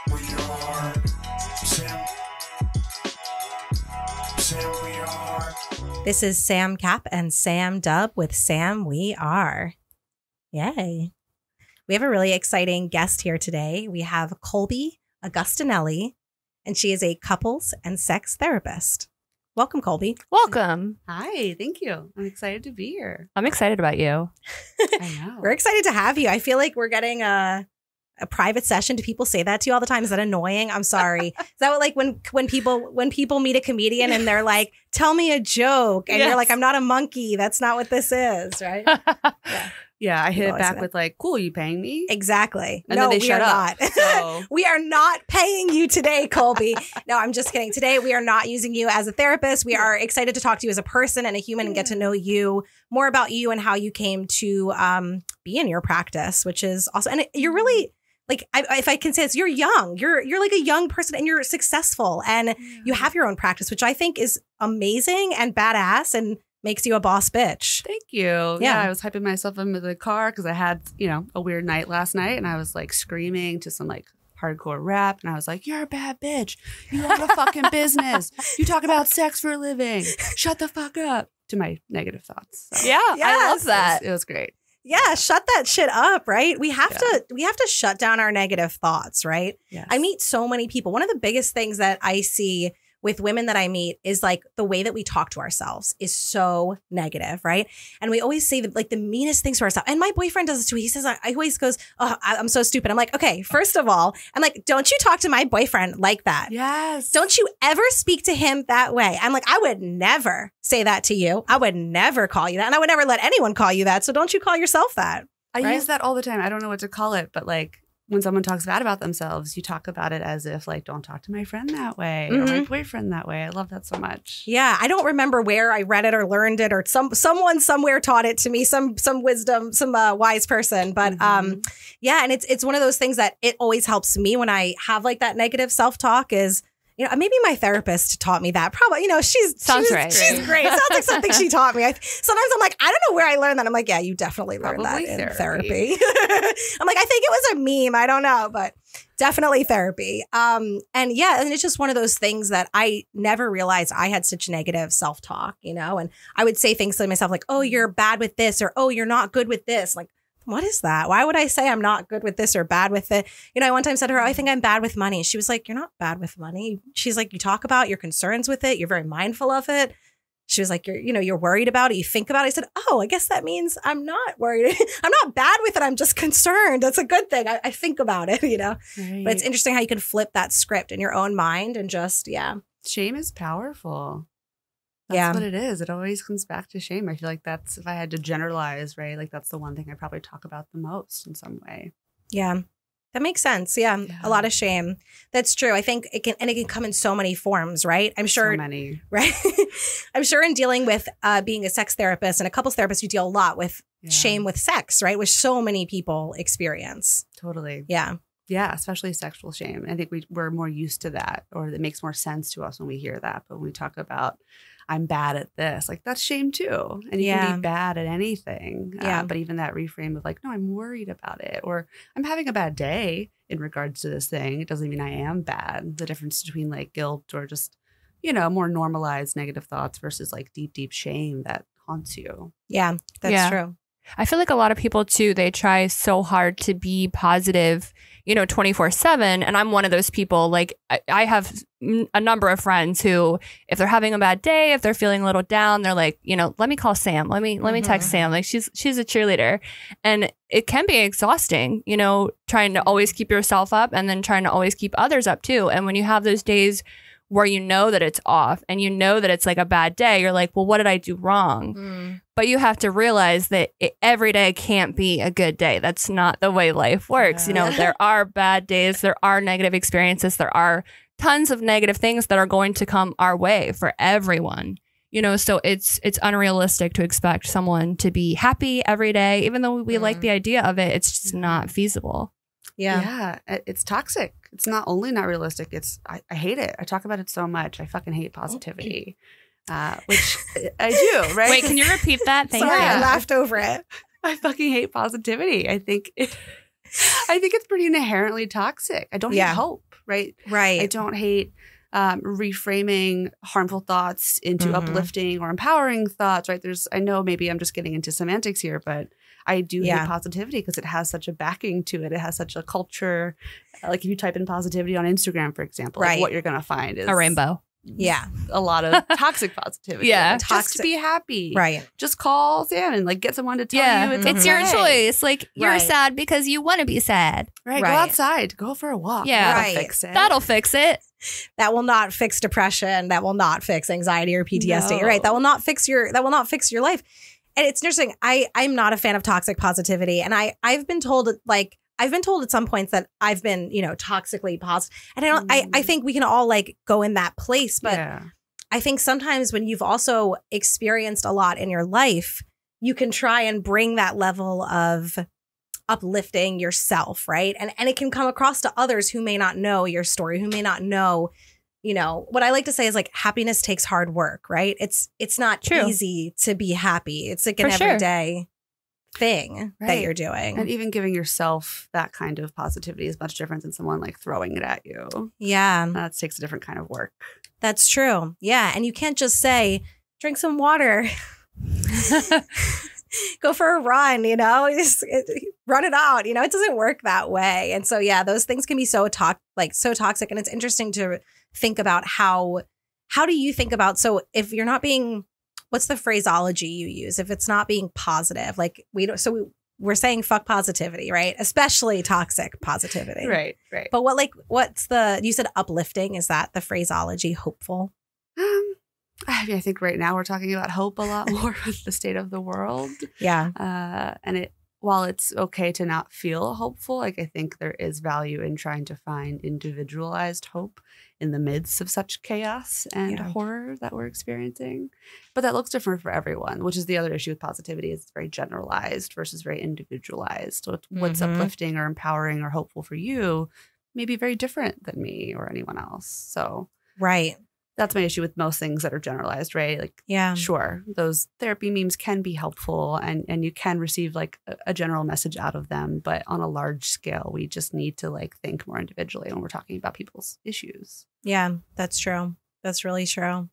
we are. Sam, we are. This is Sam Cap and Sam Dub with Sam We Are. Yay. We have a really exciting guest here today. We have Colby Agostinelli, and she is a couples and sex therapist. Welcome, Colby. Welcome. Hi, thank you. I'm excited to be here. I'm excited about you. I know. We're excited to have you. I feel like we're getting a private session. Do people say that to you all the time? Is that annoying? I'm sorry. Is that what, like when people meet a comedian and they're like, tell me a joke, and you're like, I'm not a monkey. That's not what this is, right? Yeah, I hit it back with like, cool, you paying me? Exactly. And no, then they shut up. Not. So. We are not paying you today, Colby. No, I'm just kidding. Today, we are not using you as a therapist. We are excited to talk to you as a person and a human and get to know you, more about you and how you came to be in your practice, which is awesome. And you're really, like, if I can say this, you're young. You're like a young person and you're successful and you have your own practice, which I think is amazing and badass and makes you a boss bitch. Thank you. Yeah, I was hyping myself into the car because I had, a weird night last night and I was like screaming to some like hardcore rap and I was like, you're a bad bitch. You own a fucking business. You talk about sex for a living. Shut the fuck up. To my negative thoughts. So. Yeah, I love that. It was great. Yeah, shut that shit up, right? We have to shut down our negative thoughts, right? Yes. I meet so many people. One of the biggest things that I see with women that I meet is like the way that we talk to ourselves is so negative, right? And we always say the meanest things to ourselves. And my boyfriend does this too. He says, I always goes, oh, I'm so stupid. I'm like, okay, first of all, I'm like, don't you talk to my boyfriend like that. Yes. Don't you ever speak to him that way. I'm like, I would never say that to you. I would never call you that. And I would never let anyone call you that. So don't you call yourself that. I use that all the time. I don't know what to call it, but like, when someone talks bad about themselves, you talk about it as if like, don't talk to my friend that way or my boyfriend that way. I love that so much. Yeah. I don't remember where I read it or learned it or someone somewhere taught it to me, some wisdom, some wise person. But yeah. And it's one of those things that it always helps me when I have like that negative self-talk is, maybe my therapist taught me that. Probably, she's great. She's great. It sounds like something she taught me. Sometimes I'm like, I don't know where I learned that. I'm like, yeah, you definitely learned that in therapy. I'm like, I think it was a meme. I don't know, but definitely therapy. And it's just one of those things that I never realized I had such negative self-talk, and I would say things to myself like, oh, you're bad with this, or oh, you're not good with this. Like, what is that? Why would I say I'm not good with this or bad with it? I one time said to her, I think I'm bad with money. She was like, you're not bad with money. She's like, you talk about your concerns with it. You're very mindful of it. She was like, you're worried about it. You think about it. I said, oh, I guess that means I'm not worried. I'm not bad with it. I'm just concerned. That's a good thing. I think about it, Right. But it's interesting how you can flip that script in your own mind and just, Shame is powerful. That's what it is. It always comes back to shame. I feel like that's, if I had to generalize, right? Like that's the one thing I probably talk about the most in some way. Yeah. That makes sense. Yeah. A lot of shame. That's true. I think it can come in so many forms, right? I'm sure. So many. Right. I'm sure in dealing with being a sex therapist and a couples therapist, you deal a lot with shame with sex, right? Which so many people experience. Totally. Yeah. Yeah, especially sexual shame. I think we're more used to that, or it makes more sense to us when we hear that. But when we talk about, I'm bad at this, like that's shame too. And you can be bad at anything. But even that reframe of like, no, I'm worried about it, or I'm having a bad day in regards to this thing. It doesn't mean I am bad. The difference between like guilt or just, more normalized negative thoughts versus like deep, deep shame that haunts you. Yeah, that's true. I feel like a lot of people too, they try so hard to be positive, 24/7. And I'm one of those people. Like I have a number of friends who, if they're having a bad day, if they're feeling a little down, they're like, let me call Sam. Let me text Sam. Like she's a cheerleader. And it can be exhausting, trying to always keep yourself up and then trying to always keep others up too. And when you have those days where you know that it's off and you know that it's like a bad day, you're like, well, what did I do wrong? But you have to realize that every day can't be a good day. That's not the way life works. There are bad days, there are negative experiences, there are tons of negative things that are going to come our way for everyone. So it's unrealistic to expect someone to be happy every day, even though we like the idea of it. It's just not feasible. Yeah. It's toxic. It's not only not realistic. I hate it. I talk about it so much. I fucking hate positivity, which I do, right? Wait, can you repeat that? Thank Sorry, you. I laughed over it. I fucking hate positivity. I think I think it's pretty inherently toxic. I don't hate hope, right? Right. I don't hate reframing harmful thoughts into uplifting or empowering thoughts, right? I know maybe I'm just getting into semantics here, but I do hate positivity because it has such a backing to it. It has such a culture. Like if you type in positivity on Instagram, for example, like what you're going to find is a rainbow. Yeah. A lot of toxic positivity. Yeah. Like, just to be happy. Right. Just call Sam and like get someone to tell you it's your okay. choice. Like you're sad because you want to be sad. Right. Go outside. Go for a walk. Yeah. That'll fix it. That'll fix it. That will not fix depression. That will not fix anxiety or PTSD. No. Right. That will not fix your life. And it's interesting. I'm not a fan of toxic positivity. And I've been told at some points that I've been, toxically positive. And I think we can all like go in that place. But I think sometimes when you've also experienced a lot in your life, you can try and bring that level of uplifting yourself, right? And it can come across to others who may not know your story, who may not know, what I like to say is like happiness takes hard work, right? It's not easy to be happy. It's like an everyday thing that you're doing. And even giving yourself that kind of positivity is much different than someone like throwing it at you. Yeah. That takes a different kind of work. That's true. Yeah. And you can't just say, drink some water. Go for a run, just run it out. It doesn't work that way. And so, those things can be so toxic. And it's interesting to think about how do you think about, so if you're not being, what's the phraseology you use? If it's not being positive, like we're saying fuck positivity, right? Especially toxic positivity. Right. But you said uplifting. Is that the phraseology? Hopeful? I think right now we're talking about hope a lot more with the state of the world. Yeah. And while it's okay to not feel hopeful, like I think there is value in trying to find individualized hope in the midst of such chaos and horror that we're experiencing. But that looks different for everyone, which is the other issue with positivity is it's very generalized versus very individualized. So what's uplifting or empowering or hopeful for you may be very different than me or anyone else. So that's my issue with most things that are generalized, right? Like, sure, those therapy memes can be helpful and you can receive like a general message out of them. But on a large scale, we just need to like think more individually when we're talking about people's issues. Yeah, that's true. That's really true.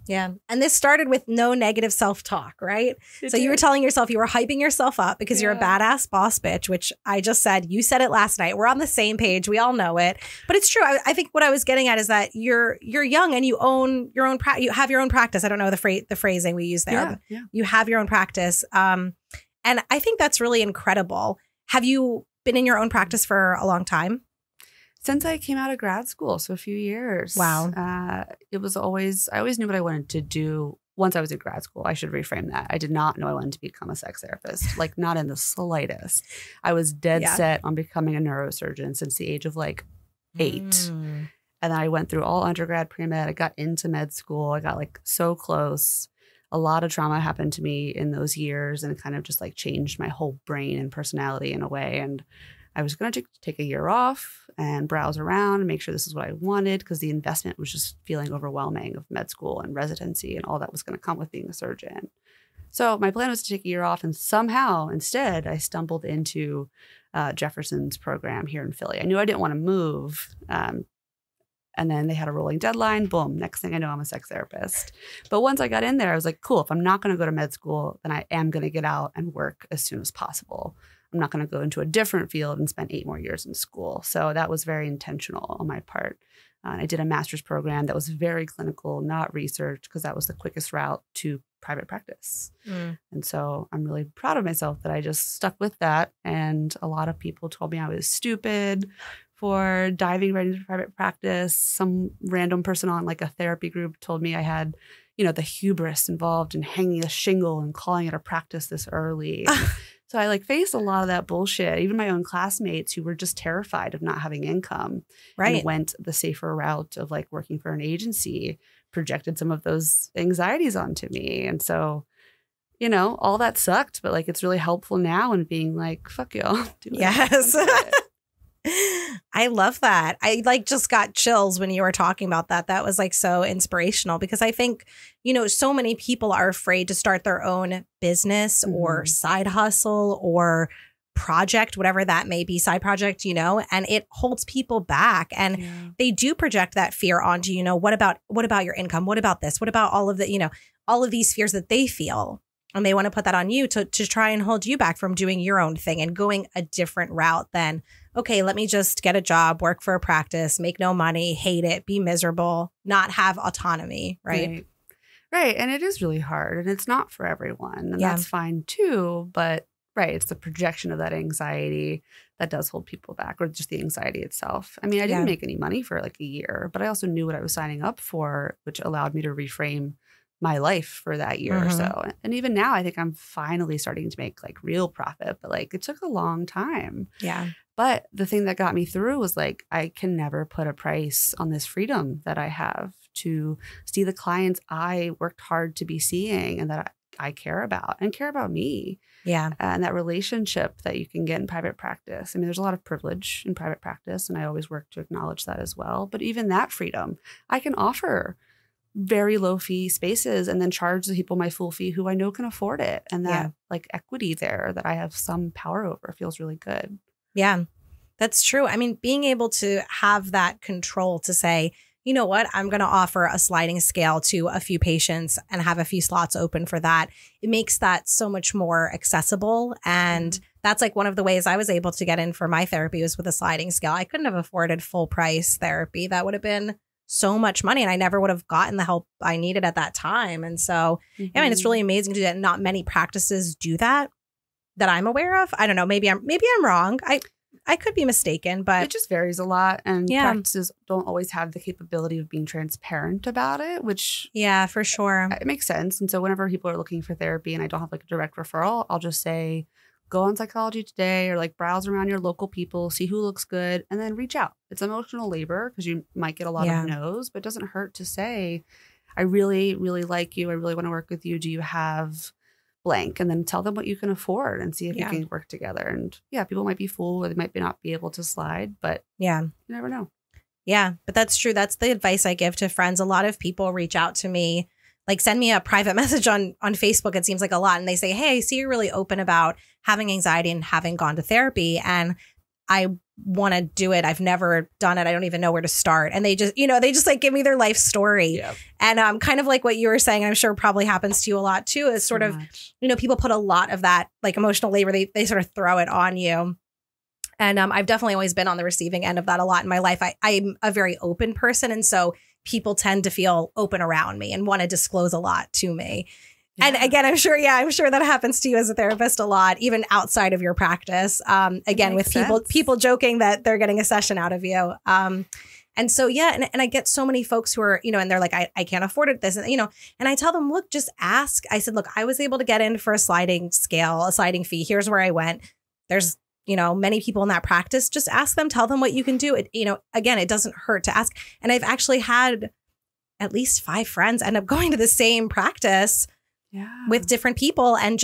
Yeah. And this started with no negative self-talk, right? You were telling yourself, you were hyping yourself up because you're a badass boss bitch, which I just said, you said it last night. We're on the same page. We all know it. But it's true. I think what I was getting at is that you're young and you own your own you have your own practice. I don't know the phrasing we use there. But you have your own practice. And I think that's really incredible. Have you been in your own practice for a long time? Since I came out of grad school, so a few years. Wow. I always knew what I wanted to do once I was in grad school. I should reframe that. I did not know I wanted to become a sex therapist, like not in the slightest. I was dead set on becoming a neurosurgeon since the age of like 8. And then I went through all undergrad pre-med. I got into med school. I got like so close. A lot of trauma happened to me in those years and it kind of just like changed my whole brain and personality in a way. And I was going to take a year off and browse around and make sure this is what I wanted because the investment was just feeling overwhelming of med school and residency and all that was going to come with being a surgeon. So my plan was to take a year off and somehow instead I stumbled into Jefferson's program here in Philly. I knew I didn't want to move. And then they had a rolling deadline. Boom. Next thing I know, I'm a sex therapist. But once I got in there, I was like, cool, if I'm not going to go to med school, then I am going to get out and work as soon as possible. I'm not going to go into a different field and spend 8 more years in school. So that was very intentional on my part. I did a master's program that was very clinical, not research, because that was the quickest route to private practice. And so I'm really proud of myself that I just stuck with that. And a lot of people told me I was stupid for diving right into private practice. Some random person on like a therapy group told me I had, the hubris involved in hanging a shingle and calling it a practice this early. So I like faced a lot of that bullshit. Even my own classmates who were just terrified of not having income and went the safer route of like working for an agency projected some of those anxieties onto me. And so, all that sucked, but like it's really helpful now in being like, fuck y'all. Yes. I love that. I like just got chills when you were talking about that. That was like so inspirational because I think, so many people are afraid to start their own business or side hustle or project, whatever that may be, side project, you know, and it holds people back. And they do project that fear onto, you know, what about your income? What about this? What about all of the, you know, all of these fears that they feel? And they want to put that on you to try and hold you back from doing your own thing and going a different route than, okay, let me just get a job, work for a practice, make no money, hate it, be miserable, not have autonomy, right? Right. And it is really hard and it's not for everyone. And that's fine too. But it's the projection of that anxiety that does hold people back, or just the anxiety itself. I mean, I didn't make any money for like a year, but I also knew what I was signing up for, which allowed me to reframe my life for that year or so. And even now, I think I'm finally starting to make like real profit, but like it took a long time. Yeah. But the thing that got me through was like, I can never put a price on this freedom that I have to see the clients I worked hard to be seeing and that I care about and care about me. Yeah. And that relationship that you can get in private practice. I mean, there's a lot of privilege in private practice, and I always work to acknowledge that as well. But even that freedom, I can offer very low fee spaces and then charge the people my full fee who I know can afford it. And that like equity there that I have some power over feels really good. Yeah, that's true. I mean, being able to have that control to say, you know what, I'm going to offer a sliding scale to a few patients and have a few slots open for that. It makes that so much more accessible. And that's like one of the ways I was able to get in for my therapy was with a sliding scale. I couldn't have afforded full price therapy. That would have been so much money and I never would have gotten the help I needed at that time. And so, I mean, it's really amazing to do that. Not many practices do that I'm aware of. I don't know. Maybe I'm wrong. I could be mistaken, but it just varies a lot. And practices don't always have the capability of being transparent about it, which for sure. It makes sense. And so whenever people are looking for therapy and I don't have like a direct referral, I'll just say, go on Psychology Today or like browse around your local people, see who looks good, and then reach out. It's emotional labor because you might get a lot of no's, but it doesn't hurt to say, I really, really like you. I really want to work with you. Do you have blank? And then tell them what you can afford and see if you can work together. And people might be full or they might not be able to slide, but you never know. Yeah, but that's true. That's the advice I give to friends. A lot of people reach out to me, like send me a private message on Facebook. It seems like a lot. And they say, hey, I see you're really open about having anxiety and having gone to therapy. And I want to do it. I've never done it. I don't even know where to start. And they just like give me their life story. Yep. And kind of like what you were saying, I'm sure probably happens to you a lot too, is sort of, people put a lot of that like emotional labor. They sort of throw it on you. And I've definitely always been on the receiving end of that a lot in my life. I'm a very open person. And so people tend to feel open around me and want to disclose a lot to me. Yeah. And again, I'm sure that happens to you as a therapist a lot, even outside of your practice. Again, with people joking that they're getting a session out of you. And so, and I get so many folks who are, and they're like, I can't afford it, this, and, and I tell them, look, just ask. I said, look, I was able to get in for a sliding scale, a sliding fee. Here's where I went. There's, many people in that practice. Just ask them, tell them what you can do. It, again, it doesn't hurt to ask. And I've actually had at least 5 friends end up going to the same practice with different people and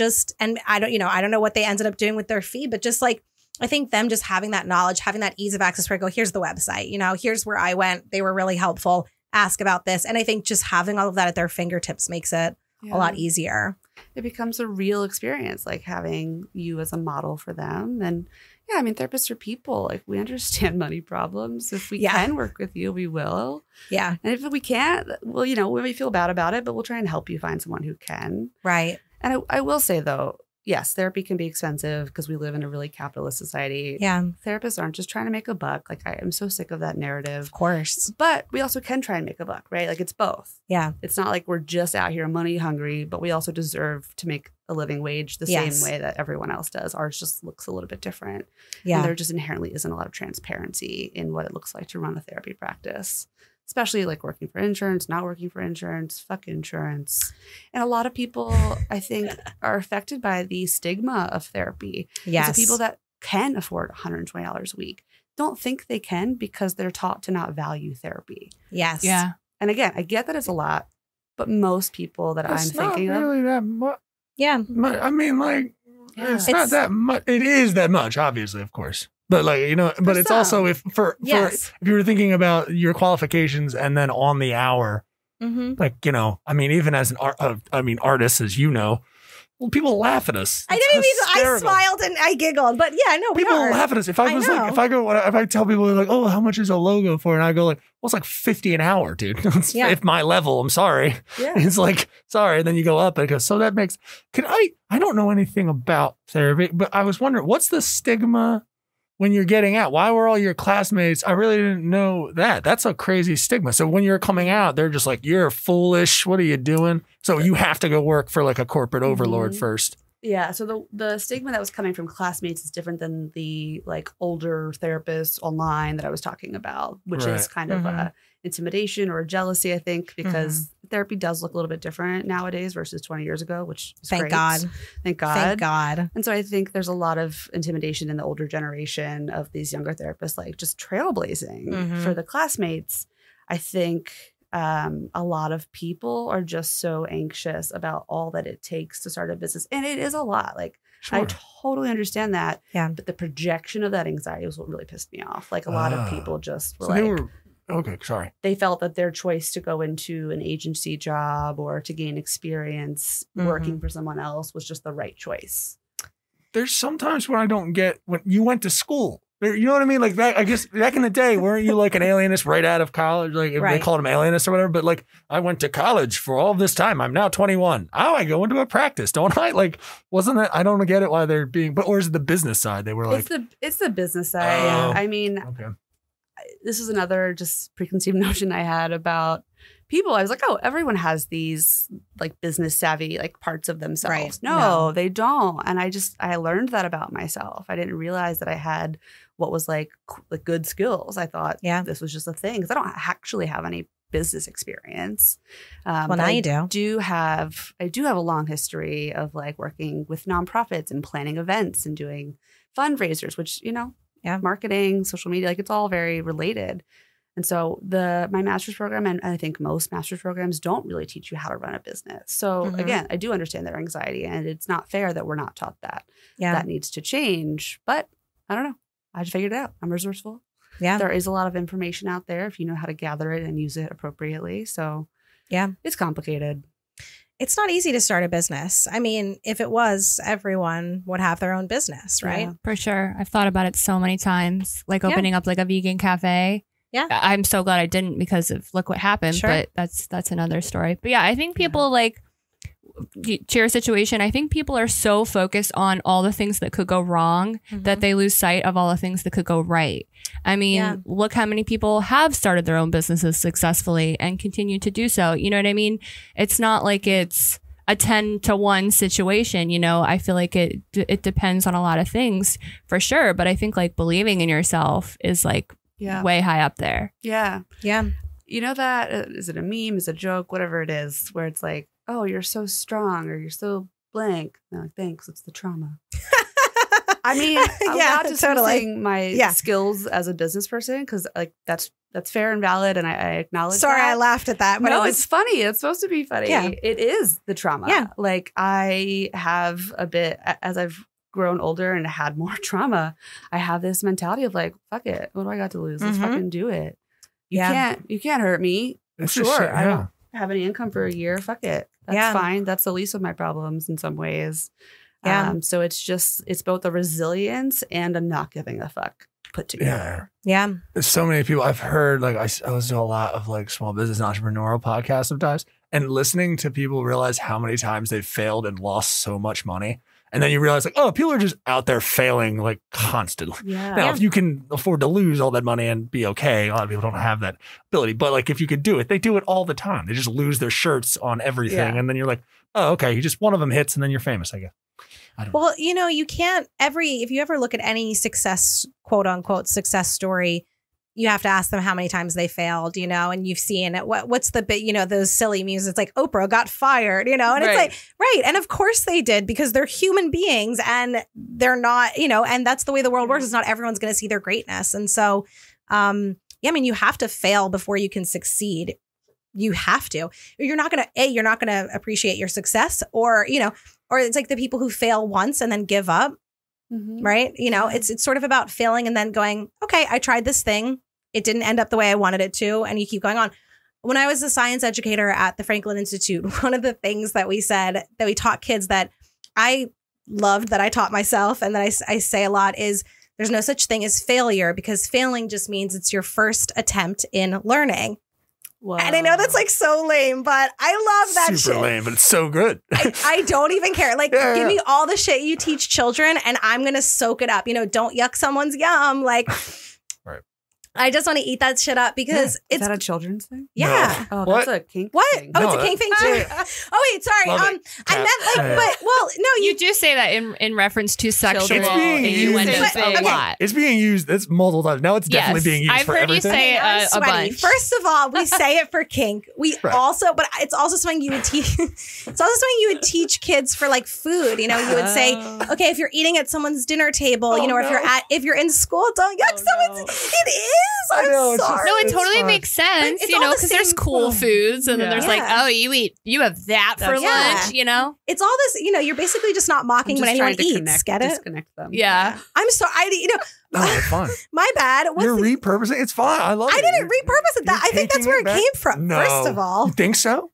I don't know what they ended up doing with their fee, but just like, I think them just having that knowledge, having that ease of access where I go, here's the website, here's where I went. They were really helpful. Ask about this. And I think just having all of that at their fingertips makes it a lot easier. It becomes a real experience, like having you as a model for them. And therapists are people. Like, we understand money problems. If we can work with you, we will. Yeah. And if we can't, well, we may feel bad about it, but we'll try and help you find someone who can. Right. And I will say, though, yes, therapy can be expensive because we live in a really capitalist society. Yeah. Therapists aren't just trying to make a buck. Like, I am so sick of that narrative. Of course. But we also can try and make a buck, right? Like, it's both. Yeah. It's not like we're just out here money hungry, but we also deserve to make a living wage the same way that everyone else does. Ours just looks a little bit different. Yeah. And there just inherently isn't a lot of transparency in what it looks like to run a therapy practice. Especially like working for insurance, not working for insurance, fuck insurance. And a lot of people, I think, are affected by the stigma of therapy. Yes. The people that can afford $120 a week don't think they can because they're taught to not value therapy. Yes. Yeah. And again, I get that it's a lot, but most people that it's I'm thinking really of. That much. Yeah. I mean, like, it's not that much. It is that much, obviously, of course. But like, but it's also if you were thinking about your qualifications and then on the hour, like, even as an artist, as people laugh at us. I didn't even. I smiled and I giggled, but yeah, no, people laugh at us. If I was like, if I tell people like, oh, how much is a logo for, and I go like, well, it's like $50 an hour, dude. If my level, I'm sorry. Yeah. It's like, sorry. And then you go up and it goes, so that makes. I don't know anything about therapy, but I was wondering, what's the stigma when you're getting out? Why were all your classmates? I really didn't know that. That's a crazy stigma. So when you're coming out, they're just like, you're foolish. What are you doing? So you have to go work for like a corporate overlord first. Yeah. So the stigma that was coming from classmates is different than the like older therapists online that I was talking about, which is kind of a intimidation or a jealousy, I think, because therapy does look a little bit different nowadays versus 20 years ago, which is Thank great. God. Thank God. Thank God. And so I think there's a lot of intimidation in the older generation of these younger therapists, like just trailblazing for the classmates. I think a lot of people are just so anxious about all that it takes to start a business. And it is a lot. Like, I totally understand that. Yeah. But the projection of that anxiety was what really pissed me off. Like, a lot of people just were okay, sorry. They felt that their choice to go into an agency job or to gain experience working for someone else was just the right choice. There's sometimes when I don't get, when you went to school. You know what I mean? Like that, I guess back in the day, weren't you like an alienist right out of college? Like they called them alienists or whatever. But like, I went to college for all this time. I'm now 21. Oh, I go into a practice, don't I? Like, wasn't it? I don't get it why they're being, but or is it the business side? They were like, it's the business side. I mean, this is another just preconceived notion I had about people. I was like, oh, everyone has these like business savvy like parts of themselves. Right. No, they don't. And I learned that about myself. I didn't realize that I had what was like good skills. I thought this was just a thing because I don't actually have any business experience. Well, now you do. I do have a long history of like working with nonprofits and planning events and doing fundraisers, which, you know, marketing, social media, like it's all very related. And so my master's program, and I think most master's programs don't really teach you how to run a business. So again, I do understand their anxiety, and it's not fair that we're not taught that. That needs to change. But I don't know. I just figured it out. I'm resourceful. Yeah. There is a lot of information out there if you know how to gather it and use it appropriately. So it's complicated. It's not easy to start a business. I mean, if it was, everyone would have their own business, right? Yeah, for sure. I've thought about it so many times, like opening up like a vegan cafe. Yeah. I'm so glad I didn't because of look what happened, but that's another story. But yeah, I think people like to your situation, I think people are so focused on all the things that could go wrong that they lose sight of all the things that could go right. I mean, look how many people have started their own businesses successfully and continue to do so. You know what I mean? It's not like it's a 10-to-1 situation. You know, I feel like it depends on a lot of things for sure. But I think like believing in yourself is like way high up there. Yeah. Yeah. You know that, is it a meme, is it a joke, whatever it is, where it's like, oh, you're so strong or you're so blank. And I'm like, thanks, it's the trauma. I mean, I'm not just using my skills as a business person because like that's fair and valid, and I acknowledge. Sorry, that. I laughed at that. But no, it's funny. It's supposed to be funny. Yeah. It is the trauma. Yeah. Like I have a bit as I've grown older and had more trauma. I have this mentality of like, fuck it. What do I got to lose? Let's fucking do it. You can't hurt me. Sure, I don't have any income for a year. Fuck it. That's fine. That's the least of my problems in some ways. Yeah. So it's both a resilience and a not giving a fuck put together. Yeah. There's so many people I've heard, like I listen to a lot of like small business and entrepreneurial podcasts sometimes, and listening to people realize how many times they've failed and lost so much money. And then you realize like, oh, people are just out there failing like constantly. Yeah. Now, if you can afford to lose all that money and be okay, a lot of people don't have that ability. But like if you could do it, they do it all the time. They just lose their shirts on everything. Yeah. And then you're like, oh, okay, just one of them hits and then you're famous, I guess. Well, you know, you can't if you ever look at any success, quote unquote, success story, you have to ask them how many times they failed, you know, and you've seen it. What's the bit, you know, those silly memes. It's like Oprah got fired, you know, and it's like, right. And of course they did because they're human beings and they're not, you know, and that's the way the world works. It's not everyone's going to see their greatness. And so, I mean, you have to fail before you can succeed. You have to. You're not going to appreciate your success or, you know, or it's like the people who fail once and then give up. Right. You know, it's sort of about failing and then going, okay, I tried this thing. It didn't end up the way I wanted it to. And you keep going on. When I was a science educator at the Franklin Institute, one of the things that we said that we taught kids that I loved that I taught myself and that I say a lot is there's no such thing as failure, because failing just means it's your first attempt in learning. Whoa. And I know that's like so lame, but I love that Super shit. lame, but it's so good. I don't even care. Like, Yeah, give yeah. me all the shit you teach children and I'm going to soak it up. You know, don't yuck someone's yum. Like, Right. I just want to eat that shit up because Is it's, that a children's thing? yeah. Oh, What? that's a kink What? thing. Oh, No, it's a kink thing too. Oh, wait, sorry. Love it. I meant like, Yeah. but, well, no, You do say that in reference to sexual It's being innuendos used. a Okay. lot. It's being used. It's multiple times. Now it's definitely Yes. being used I've for heard you everything. say I'm a sweaty. bunch. First of all, we say it for kink. We Right. also, but it's also something you would teach. It's also something you would teach kids for like food. You know, you would say, okay, if you're eating at someone's dinner table, you know, or if you're in school, don't yuck someone's. It is. I I'm know, it's just- sorry. No, it It's totally fine. makes sense, It's you all know, the because there's same- cool foods, and then there's like, Yeah. oh, you have that for Yeah. lunch, you know? It's all this. You know, you're basically just not mocking I'm when just anyone trying to eats. Get it? disconnect them. Yeah. I'm sorry. You know, No, it's fine. my bad. What's You're the- repurposing. It's fine. I love it. I didn't repurpose it. You're I think that's taking where it back. came from. No. First of all, You think so?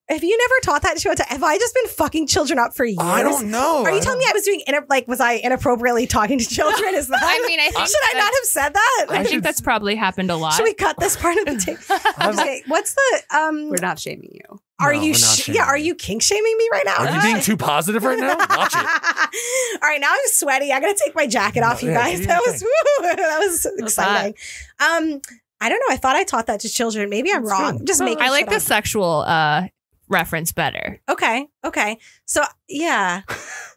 have you never taught that to? Have I just been fucking children up for years? I don't know. Are you telling me I was doing was I inappropriately talking to children? Is that? I mean, I think should I not have said that? I think that's probably happened a lot. Should we cut this part of the tape? Okay, what's the We're not shaming you. Are No, you? we're not shaming Are you. you kink shaming me right now? Are you being too positive right now? Watch it. All right, now I'm sweaty. I gotta take my jacket off, you Yeah, guys. do That your was that was exciting. I don't know. I thought I taught that to children. Maybe I'm That's wrong. good. Just making. I like shit the up. sexual reference better. Okay. So yeah.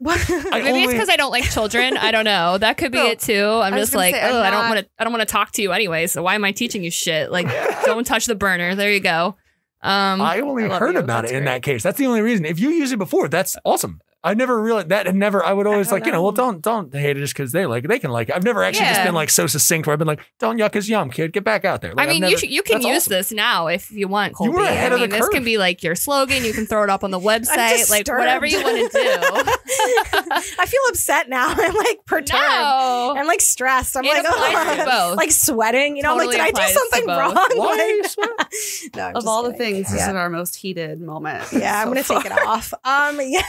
What? Maybe it's because I don't like children. I don't know. That could be No, it too. I'm I was just gonna like, say, I'm oh, I not- don't want to talk to you anyway. So why am I teaching you shit? Like, don't touch the burner. There you go. I only I love heard you. about That's it in great. that case. That's the only reason. If you use it before, that's awesome. I never realized that. And never. I would always don't like, you know, well, know. don't hate it just because they can like it. I've never actually just Yeah. been like so succinct where I've been like, don't yuck his yum, kid. Get back out there. Like, I I've mean, never- you can that's use awesome. this now if you want, Colby. were ahead I of the mean, this curve. can be like your slogan. You can throw it up on the website, like disturbed. whatever you want to do. I feel upset now. I'm like perturbed. No. I'm like stressed. I'm It like, applies to both. like sweating. You know, Totally I'm like, did I applies do to something both. wrong? Why are you Like- sweating? No, I'm Of just all the kidding. things, this Yeah. is our most heated moment. Yeah, I'm so gonna take it far. off. Yeah,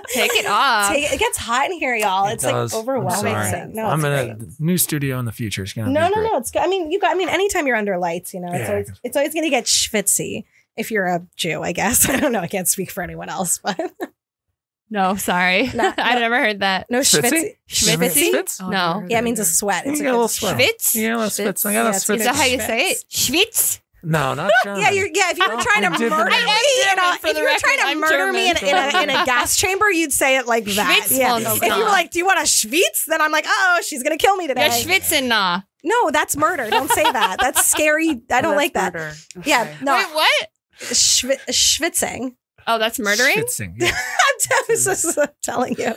Take it off. it gets hot in here, y'all. It It's does. like I'm overwhelming. sorry. No, I'm it's in great. a new studio in the future. It's gonna No, be great. It's good. I mean, anytime you're under lights, you know, Yeah. it's always gonna get schwitzy if you're a Jew, I guess. I don't know. I can't speak for anyone else, but No, sorry. No, I no. never heard that. no schwitzy. Schwitzy? Schwitz? Oh, No. I've heard Yeah, it of means a sweat. You It's got a little it's sweat. Schwitz? Yeah, let's switch. I got Yeah, to it's switch. Is that how you say it? Schwitz? No, not German. Yeah, if you were Oh, trying to different. murder me, I am German, for if the you were record. trying to I'm murder me in a gas chamber, you'd say it like that. Schwitz? Yeah. Oh, no, If you were God. like, "Do you want a schwitz?" Then I'm like, "Oh, she's gonna kill me today." Yeah, schwitzen nah. No, that's murder. Don't say that. That's scary. I don't like that. Murder. Yeah, Okay. no, Wait, what? schwitzing. Oh, that's murdering? Schwitzing, yeah. I'm just telling you.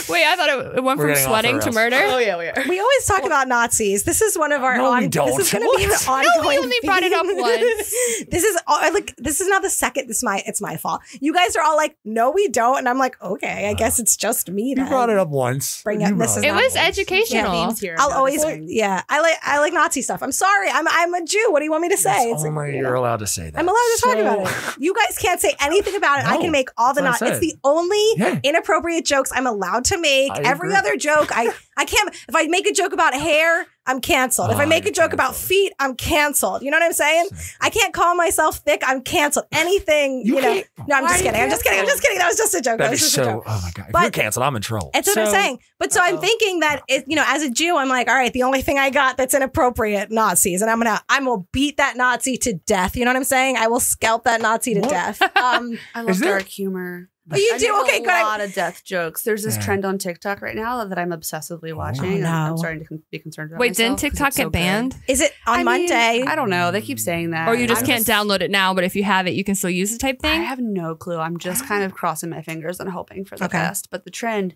Wait, I thought it went We're from getting off sweating the to rails. murder. yeah, we are. We always talk about Nazis. This is one of our. No, we don't. This is going to be an What? ongoing. No, we only brought it up theme. once. This is like this is not the second. It's my fault. You guys are all like, no, we don't, and I'm like, okay, I guess it's just me. You Then. brought it up once. Bring You up- brought this is It not- was Yeah, educational. Themes here I'll about always, this thing. yeah. I like Nazi stuff. I'm sorry. I'm a Jew. What do you want me to say? It's only you're allowed to say that. I'm allowed to talk So- about it. You guys can't say anything about it. I No, can make all the that's what I It's the said. only Yeah. inappropriate jokes I'm allowed to make. I Every agree. other joke, I can't. If I make a joke about hair, I'm canceled. If Oh, I make a you're joke about canceled. feet, I'm canceled. You know what I'm saying? I can't call myself thick. I'm canceled. Anything, You you know. can't- No, I'm Why just are you kidding. I'm just kidding. I'm just kidding. That was just a joke. That That'd was be just a so. joke. Oh my god! If But- you're canceled, I'm in trouble. That's what I'm So- saying. But so I'm thinking that as a Jew, I'm like, all right, the only thing I got that's inappropriate, Nazis, and I'm gonna beat that Nazi to death. You know what I'm saying? I will scalp that Nazi to What? death. I love Is there- dark humor. Oh, you I do? make Okay, a good. lot of death jokes. There's this Yeah. trend on TikTok right now that I'm obsessively watching. no. I'm starting to be concerned about. Wait, didn't myself 'cause TikTok it's so get banned? Is it on good. Monday? I don't know. They keep saying that. Or you just I'm can't download it now, but if you have it, you can still use it type I thing? have no clue. I'm just kind of crossing my fingers and hoping for the Okay. best. But the trend,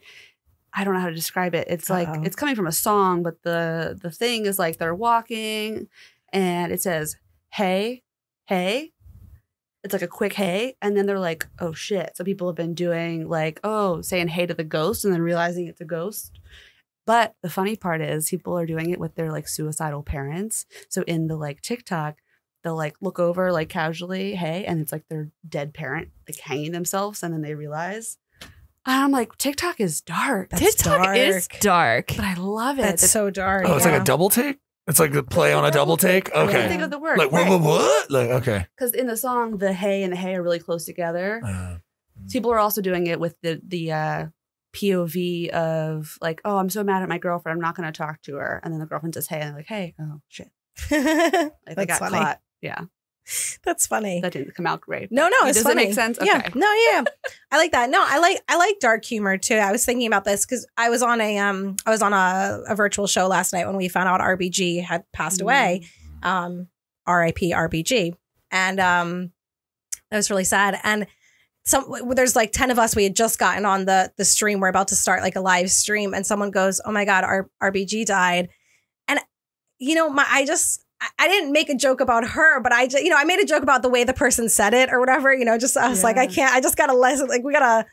I don't know how to describe it. It's like Uh-oh. it's coming from a song, but the thing is like they're walking, and it says, "Hey, hey." It's like a quick hey, and then they're like, "Oh shit!" So people have been doing like, saying hey to the ghost, and then realizing it's a ghost. But the funny part is, people are doing it with their like suicidal parents. So in the like TikTok, they'll like look over like casually, hey, and it's like their dead parent like hanging themselves, and then they realize. I'm like, TikTok is dark. TikTok is dark. But I love it. That's so dark. Oh, it's like a double take? It's like the play on a double take? I Okay. can't think of the word. Like, what? Like, okay. Because in the song, the hey and the hey are really close together. People are also doing it with the POV of like, oh, I'm so mad at my girlfriend. I'm not going to talk to her. And then the girlfriend says, hey. And they're like, hey, oh, shit. Like they got funny. caught. Yeah. That's funny. That didn't come out great. No, it's Does funny. it make sense? Yeah. Okay. No, yeah. I like that. No, I like dark humor too. I was thinking about this because I was on a virtual show last night when we found out RBG had passed away. R.I.P. RBG. And that was really sad. And there's like 10 of us. We had just gotten on the stream. We're about to start like a live stream, and someone goes, "Oh my God, RBG died." And you know, I didn't make a joke about her, but I just, I made a joke about the way the person said it or whatever, just I was like, I just gotta we gotta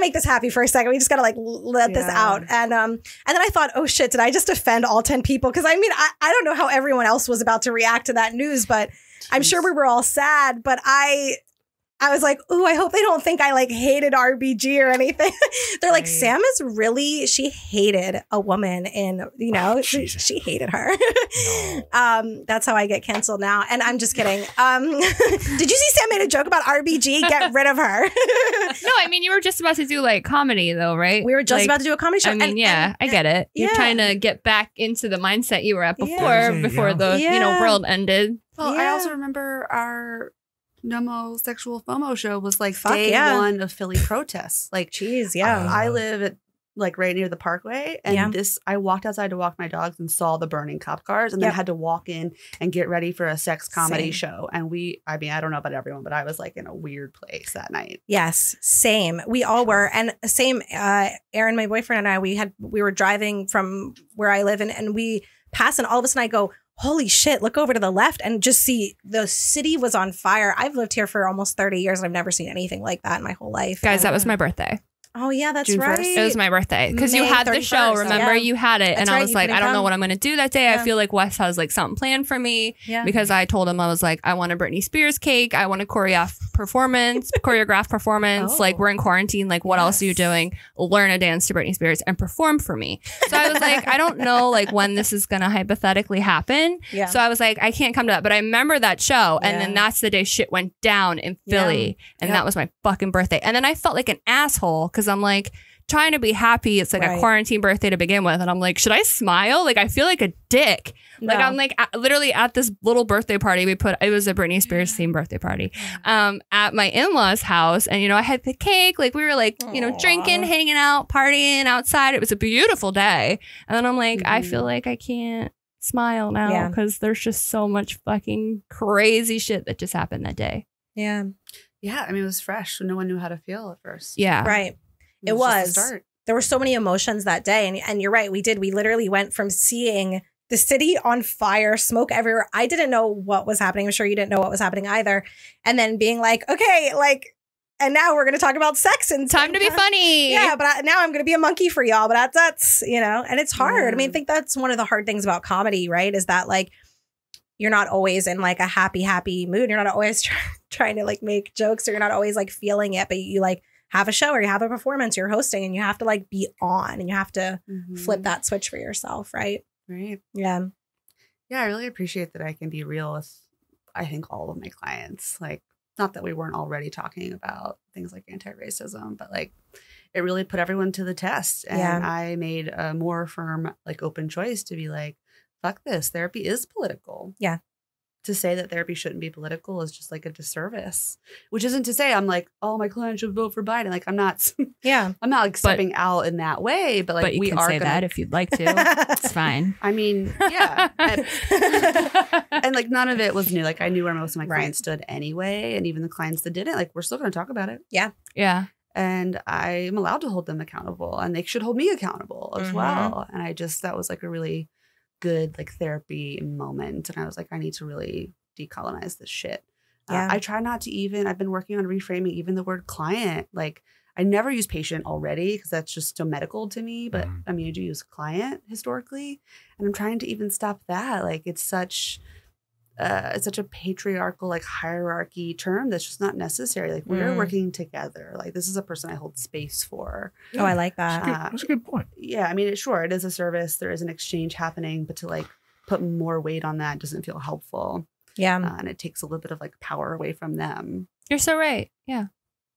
make this happy for a second. We just gotta like let this out. And then I thought, oh shit, did I just offend all 10 people? Because I mean, I don't know how everyone else was about to react to that news, but I'm sure we were all sad, but I was like, ooh, I hope they don't think I like hated RBG or anything. They're like, Sam is really, she hated a woman in, she hated her. No. That's how I get canceled now. And I'm just kidding. Did you see Sam made a joke about RBG? Get rid of her. No, I mean, you were just about to do like comedy though, right? We were just about to do a comedy show. I mean, I get it. You're trying to get back into the mindset you were at before the world ended. Well, I also remember our Nomo Sexual FOMO show was like day one of Philly protests. Like, geez, I live at like right near the Parkway, and I walked outside to walk my dogs and saw the burning cop cars, and then had to walk in and get ready for a sex comedy show. And I don't know about everyone, but I was like in a weird place that night. Yes, same. We all were, and same. Aaron, my boyfriend, and I, we were driving from where I live, and we passed, and all of a sudden I go, holy shit, look over to the left and just see the city was on fire. I've lived here for almost 30 years and I've never seen anything like that in my whole life. Guys, that was my birthday. Oh, yeah, that's June right. 1st. It was my birthday because you had the show. Remember, you had it. And I was like, I don't know what I'm going to do that day. I feel like Wes has like something planned for me because I told him, I was like, I want a Britney Spears cake. I want a choreographed performance. Like, we're in quarantine. Like, what else are you doing? Learn a dance to Britney Spears and perform for me. So I was like, I don't know like when this is going to hypothetically happen. Yeah. So I was like, I can't come to that. But I remember that show. And then that's the day shit went down in Philly. And that was my fucking birthday. And then I felt like an asshole because I'm like, trying to be happy. It's like a quarantine birthday to begin with. And I'm like, should I smile? Like, I feel like a dick. No. Like, I'm like literally at this little birthday party it was a Britney Spears themed birthday party at my in-laws house. And, I had the cake. Like, we were like, drinking, hanging out, partying outside. It was a beautiful day. And then I'm like, I feel like I can't smile now because there's just so much fucking crazy shit that just happened that day. Yeah. Yeah. I mean, it was fresh. So no one knew how to feel at first. Yeah. Right. It was. There were so many emotions that day. And you're right. We did. We literally went from seeing the city on fire, smoke everywhere. I didn't know what was happening. I'm sure you didn't know what was happening either. And then being like, okay, like, and now we're going to talk about sex and time to be funny. Yeah. But now I'm going to be a monkey for y'all. But that's, and it's hard. Yeah. I mean, I think that's one of the hard things about comedy, right? Is that like, you're not always in like a happy mood. You're not always trying to like make jokes, or you're not always like feeling it, but you like have a show or you have a performance, you're hosting, and you have to like be on, and you have to flip that switch for yourself. Right. Right. Yeah. Yeah. I really appreciate that I can be real with, I think, all of my clients. Like, not that we weren't already talking about things like anti-racism, but like it really put everyone to the test. And I made a more firm, like, open choice to be like, fuck this. Therapy is political. Yeah. To say that therapy shouldn't be political is just like a disservice, which isn't to say I'm like, oh, my client should vote for Biden. Like, I'm not, I'm not like stepping out in that way, but like, you can say that if you'd like to. It's fine. I mean, yeah. And like, none of it was new. Like, I knew where most of my clients stood anyway. And even the clients that didn't, like, we're still going to talk about it. Yeah. Yeah. And I am allowed to hold them accountable, and they should hold me accountable as well. And that was like a really good like therapy moment, and I was like, I need to really decolonize this shit. I try not to I've been working on reframing even the word client. Like, I never use patient already because that's just so medical to me, but I mean, I do use client historically, and I'm trying to even stop that. Like, it's such it's such a patriarchal like hierarchy term that's just not necessary. Like we're working together. Like this is a person I hold space for. Oh, I like that. That's a good point. Yeah, I mean, it is a service. There is an exchange happening, but to like put more weight on that doesn't feel helpful. Yeah, and it takes a little bit of like power away from them. You're so right. Yeah.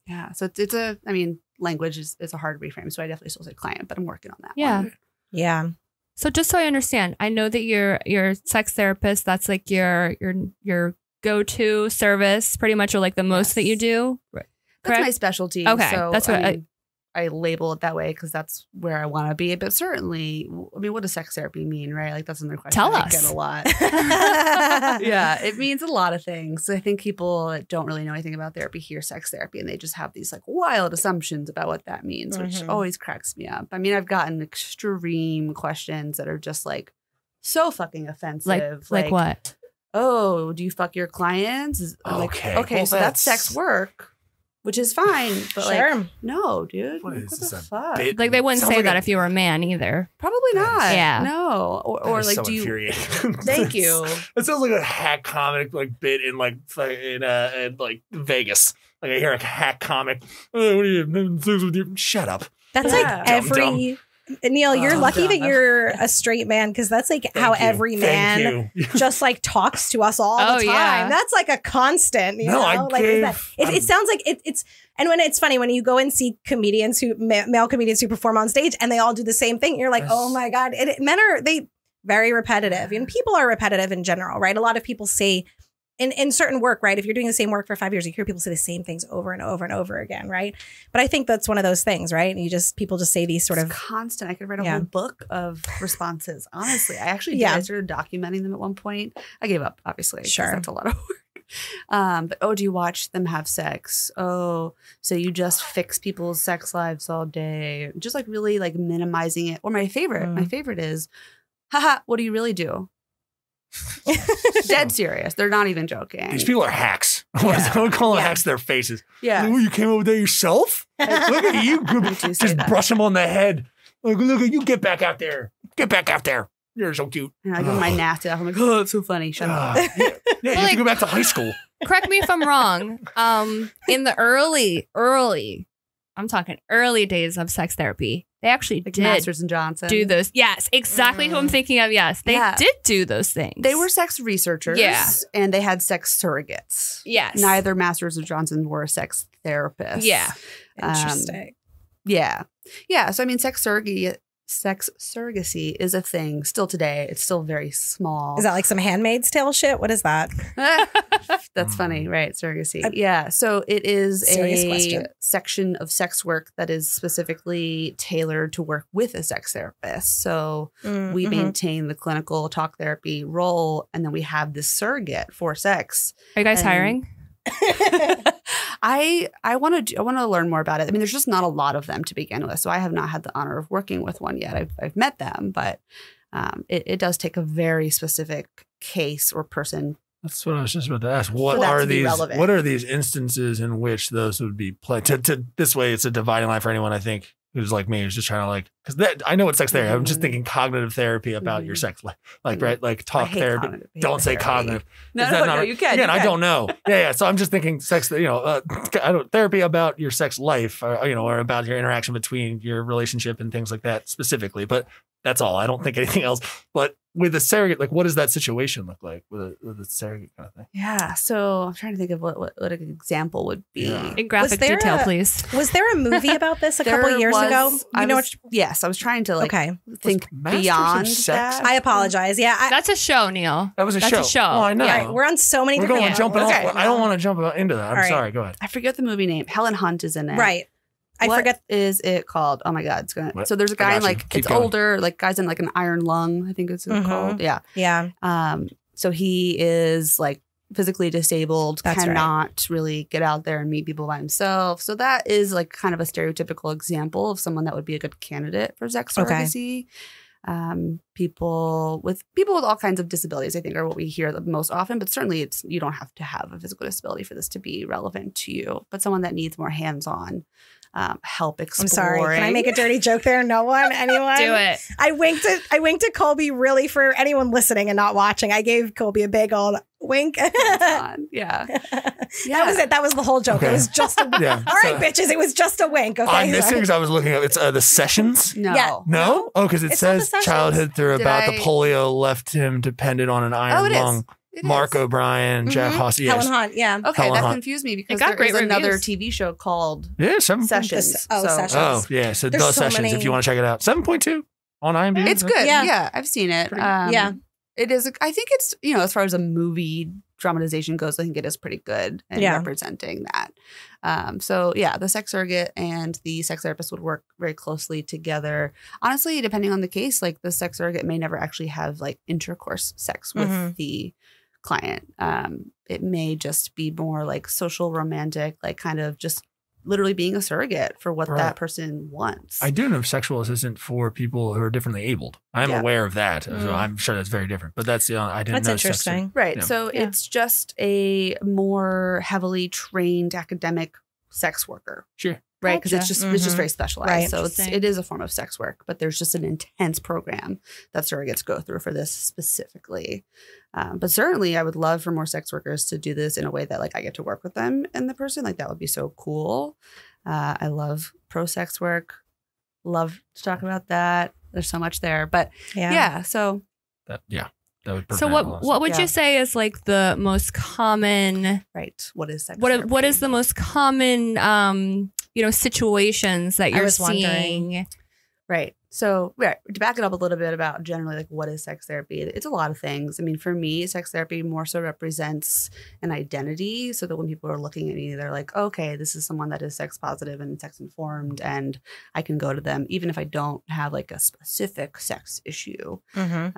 Yeah. So I mean, language is a hard reframe. So I definitely still say client, but I'm working on that. Yeah. one. Yeah. So just so I understand, I know that you're a sex therapist. That's like your go-to service, pretty much, or like the most that you do. Right. That's my specialty. Okay. So, That's what I label it that way because that's where I want to be. But certainly, I mean, what does sex therapy mean, right? Like that's another question I get a lot. Yeah, it means a lot of things. I think people that don't really know anything about therapy hear sex therapy and they just have these like wild assumptions about what that means, which always cracks me up. I mean, I've gotten extreme questions that are just like so fucking offensive. Like what? Oh, do you fuck your clients? I'm Okay. okay, Well, so that's sex work. Which is fine, but like, no, dude. What What is the this, fuck? Like they wouldn't Sounds say like that a- if you were a man either. Probably not. Yeah. No. Or That is like, so do you? infuriating. Thank you. It sounds like a hack comic like bit in like in like Vegas. Like I hear a hack comic. Oh, what are you? Shut up. That's Yeah. like every. Neil, you're lucky that you're a straight man because that's like how Thank you. every Thank man you. just like talks to us all Oh, the time. yeah. That's like a constant. You No, I know? Like gave- it sounds like it's. And when it's funny when you go and see comedians male comedians who perform on stage and they all do the same thing, you're like, Yes. oh my god, men are very repetitive. And people are repetitive in general, right? A lot of people say. In certain work, right? If you're doing the same work for 5 years, you hear people say the same things over and over and over again, right? But I think that's one of those things, right? And people just say these sort It's of constant. I could write a whole book of responses. Honestly, I actually did. I started documenting them at one point. I gave up, obviously. 'Cause Sure. that's a lot of work. But do you watch them have sex? Oh, so you just fix people's sex lives all day? Just like really like minimizing it. Or my favorite is, haha, what do you really do? Dead serious. They're not even joking. These people are hacks. I would call them hacks to their faces. Yeah. Oh, you came up with that yourself? Look at you. do say Just that. brush them on the head. Like, look at you. Get back out there. Get back out there. You're so cute. And I give them my nasty laugh. I'm like, oh, it's so funny. Shut up. Yeah, you have to go back to high school. Correct me if I'm wrong. In the early, I'm talking early days of sex therapy, they actually Like did Masters and Johnson. do those. Yes, exactly who I'm thinking of. Yes, they did do those things. They were sex researchers. Yeah. And they had sex surrogates. Yes. Neither Masters or Johnson were sex therapists. Yeah. interesting. Yeah. Yeah. So, I mean, sex surrogacy is a thing still today. It's still very small. Is that like some Handmaid's Tale shit? What is that? That's funny, right? Surrogacy. Yeah. So it is Serious a question. section of sex work that is specifically tailored to work with a sex therapist. So we maintain the clinical talk therapy role, and then we have this surrogate for sex. Are you guys And- hiring? I want to learn more about it. I mean, there's just not a lot of them to begin with, so I have not had the honor of working with one yet. I've met them, but it does take a very specific case or person. That's what I was just about to ask. What For that are to be these? relevant. What are these instances in which those would be played? To this way, it's a dividing line for anyone. I think who's like me, who's just trying to like because that I know what sex therapy. I'm just thinking cognitive therapy about your sex life, like right, like I talk hate therapy. cognitive Don't say therapy. cognitive. No, Is that no, not- you can. Again, you I can. don't know. Yeah. So I'm just thinking sex. Therapy about your sex life, or about your interaction between your relationship and things like that specifically. But that's all. I don't think anything else. But with a surrogate, like, what does that situation look like with a surrogate kind of thing? Yeah. So I'm trying to think of what an example would be. Yeah. In graphic there detail, a- please. Was there a movie about this a couple There years was- ago? Yes, I was trying to Okay. think Masters of beyond Sex? that. I apologize. Yeah. That's a show, Neil. That was a That's show. a show. Oh, I know. Yeah. We're on so many We're different going jumping Okay. off. I don't want to jump into that. I'm All right. sorry. Go ahead. I forget the movie name. Helen Hunt is in it. Right. I What forget. is it called? Oh my god, it's gonna. What? So there's a I guy got in you. like Keep it's going. older, like guys in like an iron lung. I think it's Mhm. called. Yeah. Yeah. So he is like physically disabled, That's right. cannot really get out there and meet people by himself. So that is like kind of a stereotypical example of someone that would be a good candidate for sex Okay. surrogacy. People with all kinds of disabilities, I think, are what we hear the most often. But certainly, you don't have to have a physical disability for this to be relevant to you. But someone that needs more hands-on help exploring. I'm sorry. Can I make a dirty joke there? No one? Anyone? Do it. I winked at Colby really for anyone listening and not watching. I gave Colby a big old Wink. Yeah. That was it. That was the whole joke. Okay. It was just a wink. Yeah. All right, bitches. It was just a wink. Okay. I'm missing sorry. because I was looking up. It's the Sessions. No. Yeah. No? Oh, because it It's not the says Sessions. childhood through Did about the I- polio left him dependent on an iron it is. lung. It Mark is. O'Brien, Jack Mhm. Hoss. Helen Yes. Hunt. Yeah. Okay, Helen that Hunt. confused me because got there great is another reviews. TV show called Yeah, 7. Sessions. Sessions. Oh, yeah. So There's the so Sessions, many- if you want to check it out. 7.2 on IMDb. It's good. Yeah. Yeah, I've seen it. Yeah. It is. I think it's, as far as a movie dramatization goes, I think it is pretty good in Yeah. representing that. So yeah, the sex surrogate and the sex therapist would work very closely together. Honestly, depending on the case, like the sex surrogate may never actually have like intercourse sex with Mhm. the client. It may just be more like social romantic, like kind of just literally being a surrogate for what Right. that person wants. I do know sexual assistant for people who are differently abled. I'm Yeah. aware of that. So Mm. I'm sure that's very different. But that's I didn't That's know sex interesting. Right. Yeah. So Yeah. it's just a more heavily trained academic sex worker. Sure. Right. Because Gotcha. it's just Mhm. very specialized. Right. So Interesting. it is a form of sex work, but there's just an intense program that surrogates go through for this specifically. But certainly I would love for more sex workers to do this in a way that like I get to work with them and the person. Like that would be so cool. I love pro sex work. Love to talk about that. There's so much there. But yeah, so That would So prevent a lot of what would Yeah. you say is like the most common right. What is sex what therapy? is the most common situations that I you're was wondering. seeing? Right. So, right, to back it up a little bit about generally like what is sex therapy, it's a lot of things. I mean, for me, sex therapy more so represents an identity so that when people are looking at me, they're like, okay, this is someone that is sex positive and sex informed, and I can go to them even if I don't have like a specific sex issue. Mhm.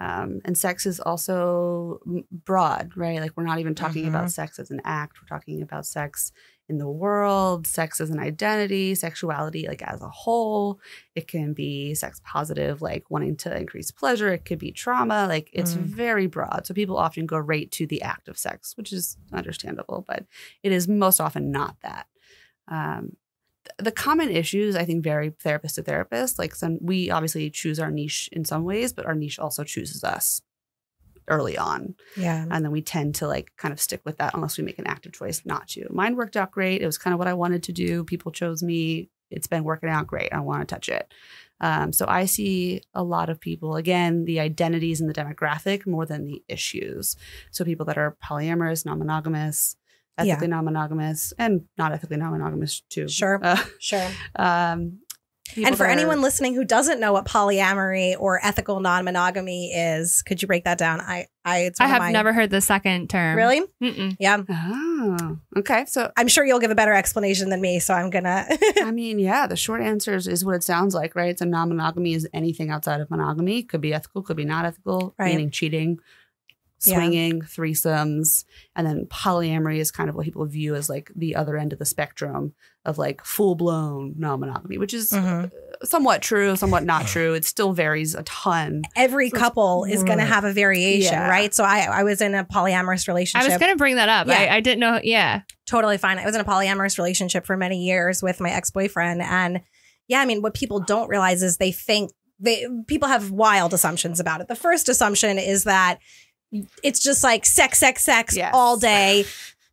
And sex is also broad, right? Like we're not even talking about sex as an act. We're talking about sex in the world, sex as an identity, sexuality like as a whole. It can be sex positive, like wanting to increase pleasure. It could be trauma. Like it's very broad. So people often go right to the act of sex, which is understandable, but it is most often not that. The common issues, I think, vary therapist to therapist. Like we obviously choose our niche in some ways, but our niche also chooses us early on. Yeah. And then we tend to like kind of stick with that unless we make an active choice not to. Mine worked out great. It was kind of what I wanted to do. People chose me. It's been working out great. I want to touch it. So I see a lot of people, again, the identities and the demographic more than the issues. So people that are polyamorous, non-monogamous, ethically non-monogamous, and not ethically non-monogamous too. Sure. Sure. People And for that are- anyone listening who doesn't know what polyamory or ethical non-monogamy is, could you break that down? It's I one of have my- never heard the second term. Really? Mm-mm. Yeah. Oh, okay. So I'm sure you'll give a better explanation than me, so I'm gonna. I mean, yeah, the short answer is what it sounds like, right? It's a non-monogamy is anything outside of monogamy. Could be ethical, could be not ethical, Right. meaning cheating, swinging, threesomes. And then polyamory is kind of what people view as like the other end of the spectrum of like full-blown non-monogamy, which is somewhat true, somewhat not true. It still varies a ton. Every couple is going to have a variation, Yeah. right? So I was in a polyamorous I relationship. was going to bring that up. Yeah. I didn't know. Yeah. Totally fine. I was in a polyamorous relationship for many years with my ex-boyfriend. And yeah, I mean, what people don't realize is people have wild assumptions about it. The first assumption is that it's just like sex Yes. all day,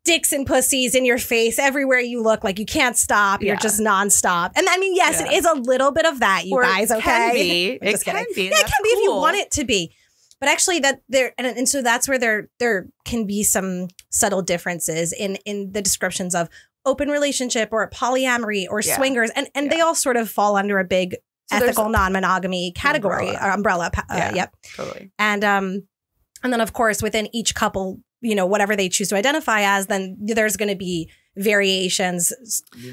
dicks and pussies in your face everywhere you look, like you can't stop. You're Yeah. just nonstop. And I mean, yes, Yeah. it is a little bit of that, you Or it guys. Okay, can be. I'm just It can kidding. be. Yeah, it That's can be if you cool. want it to be. But actually, that there and so that's where there can be some subtle differences in the descriptions of open relationship or polyamory or Yeah. swingers, and they all sort of fall under a big So there's ethical non-monogamy category or umbrella. Yeah. Yep. Totally. And then, of course, within each couple, whatever they choose to identify as, then there's going to be variations,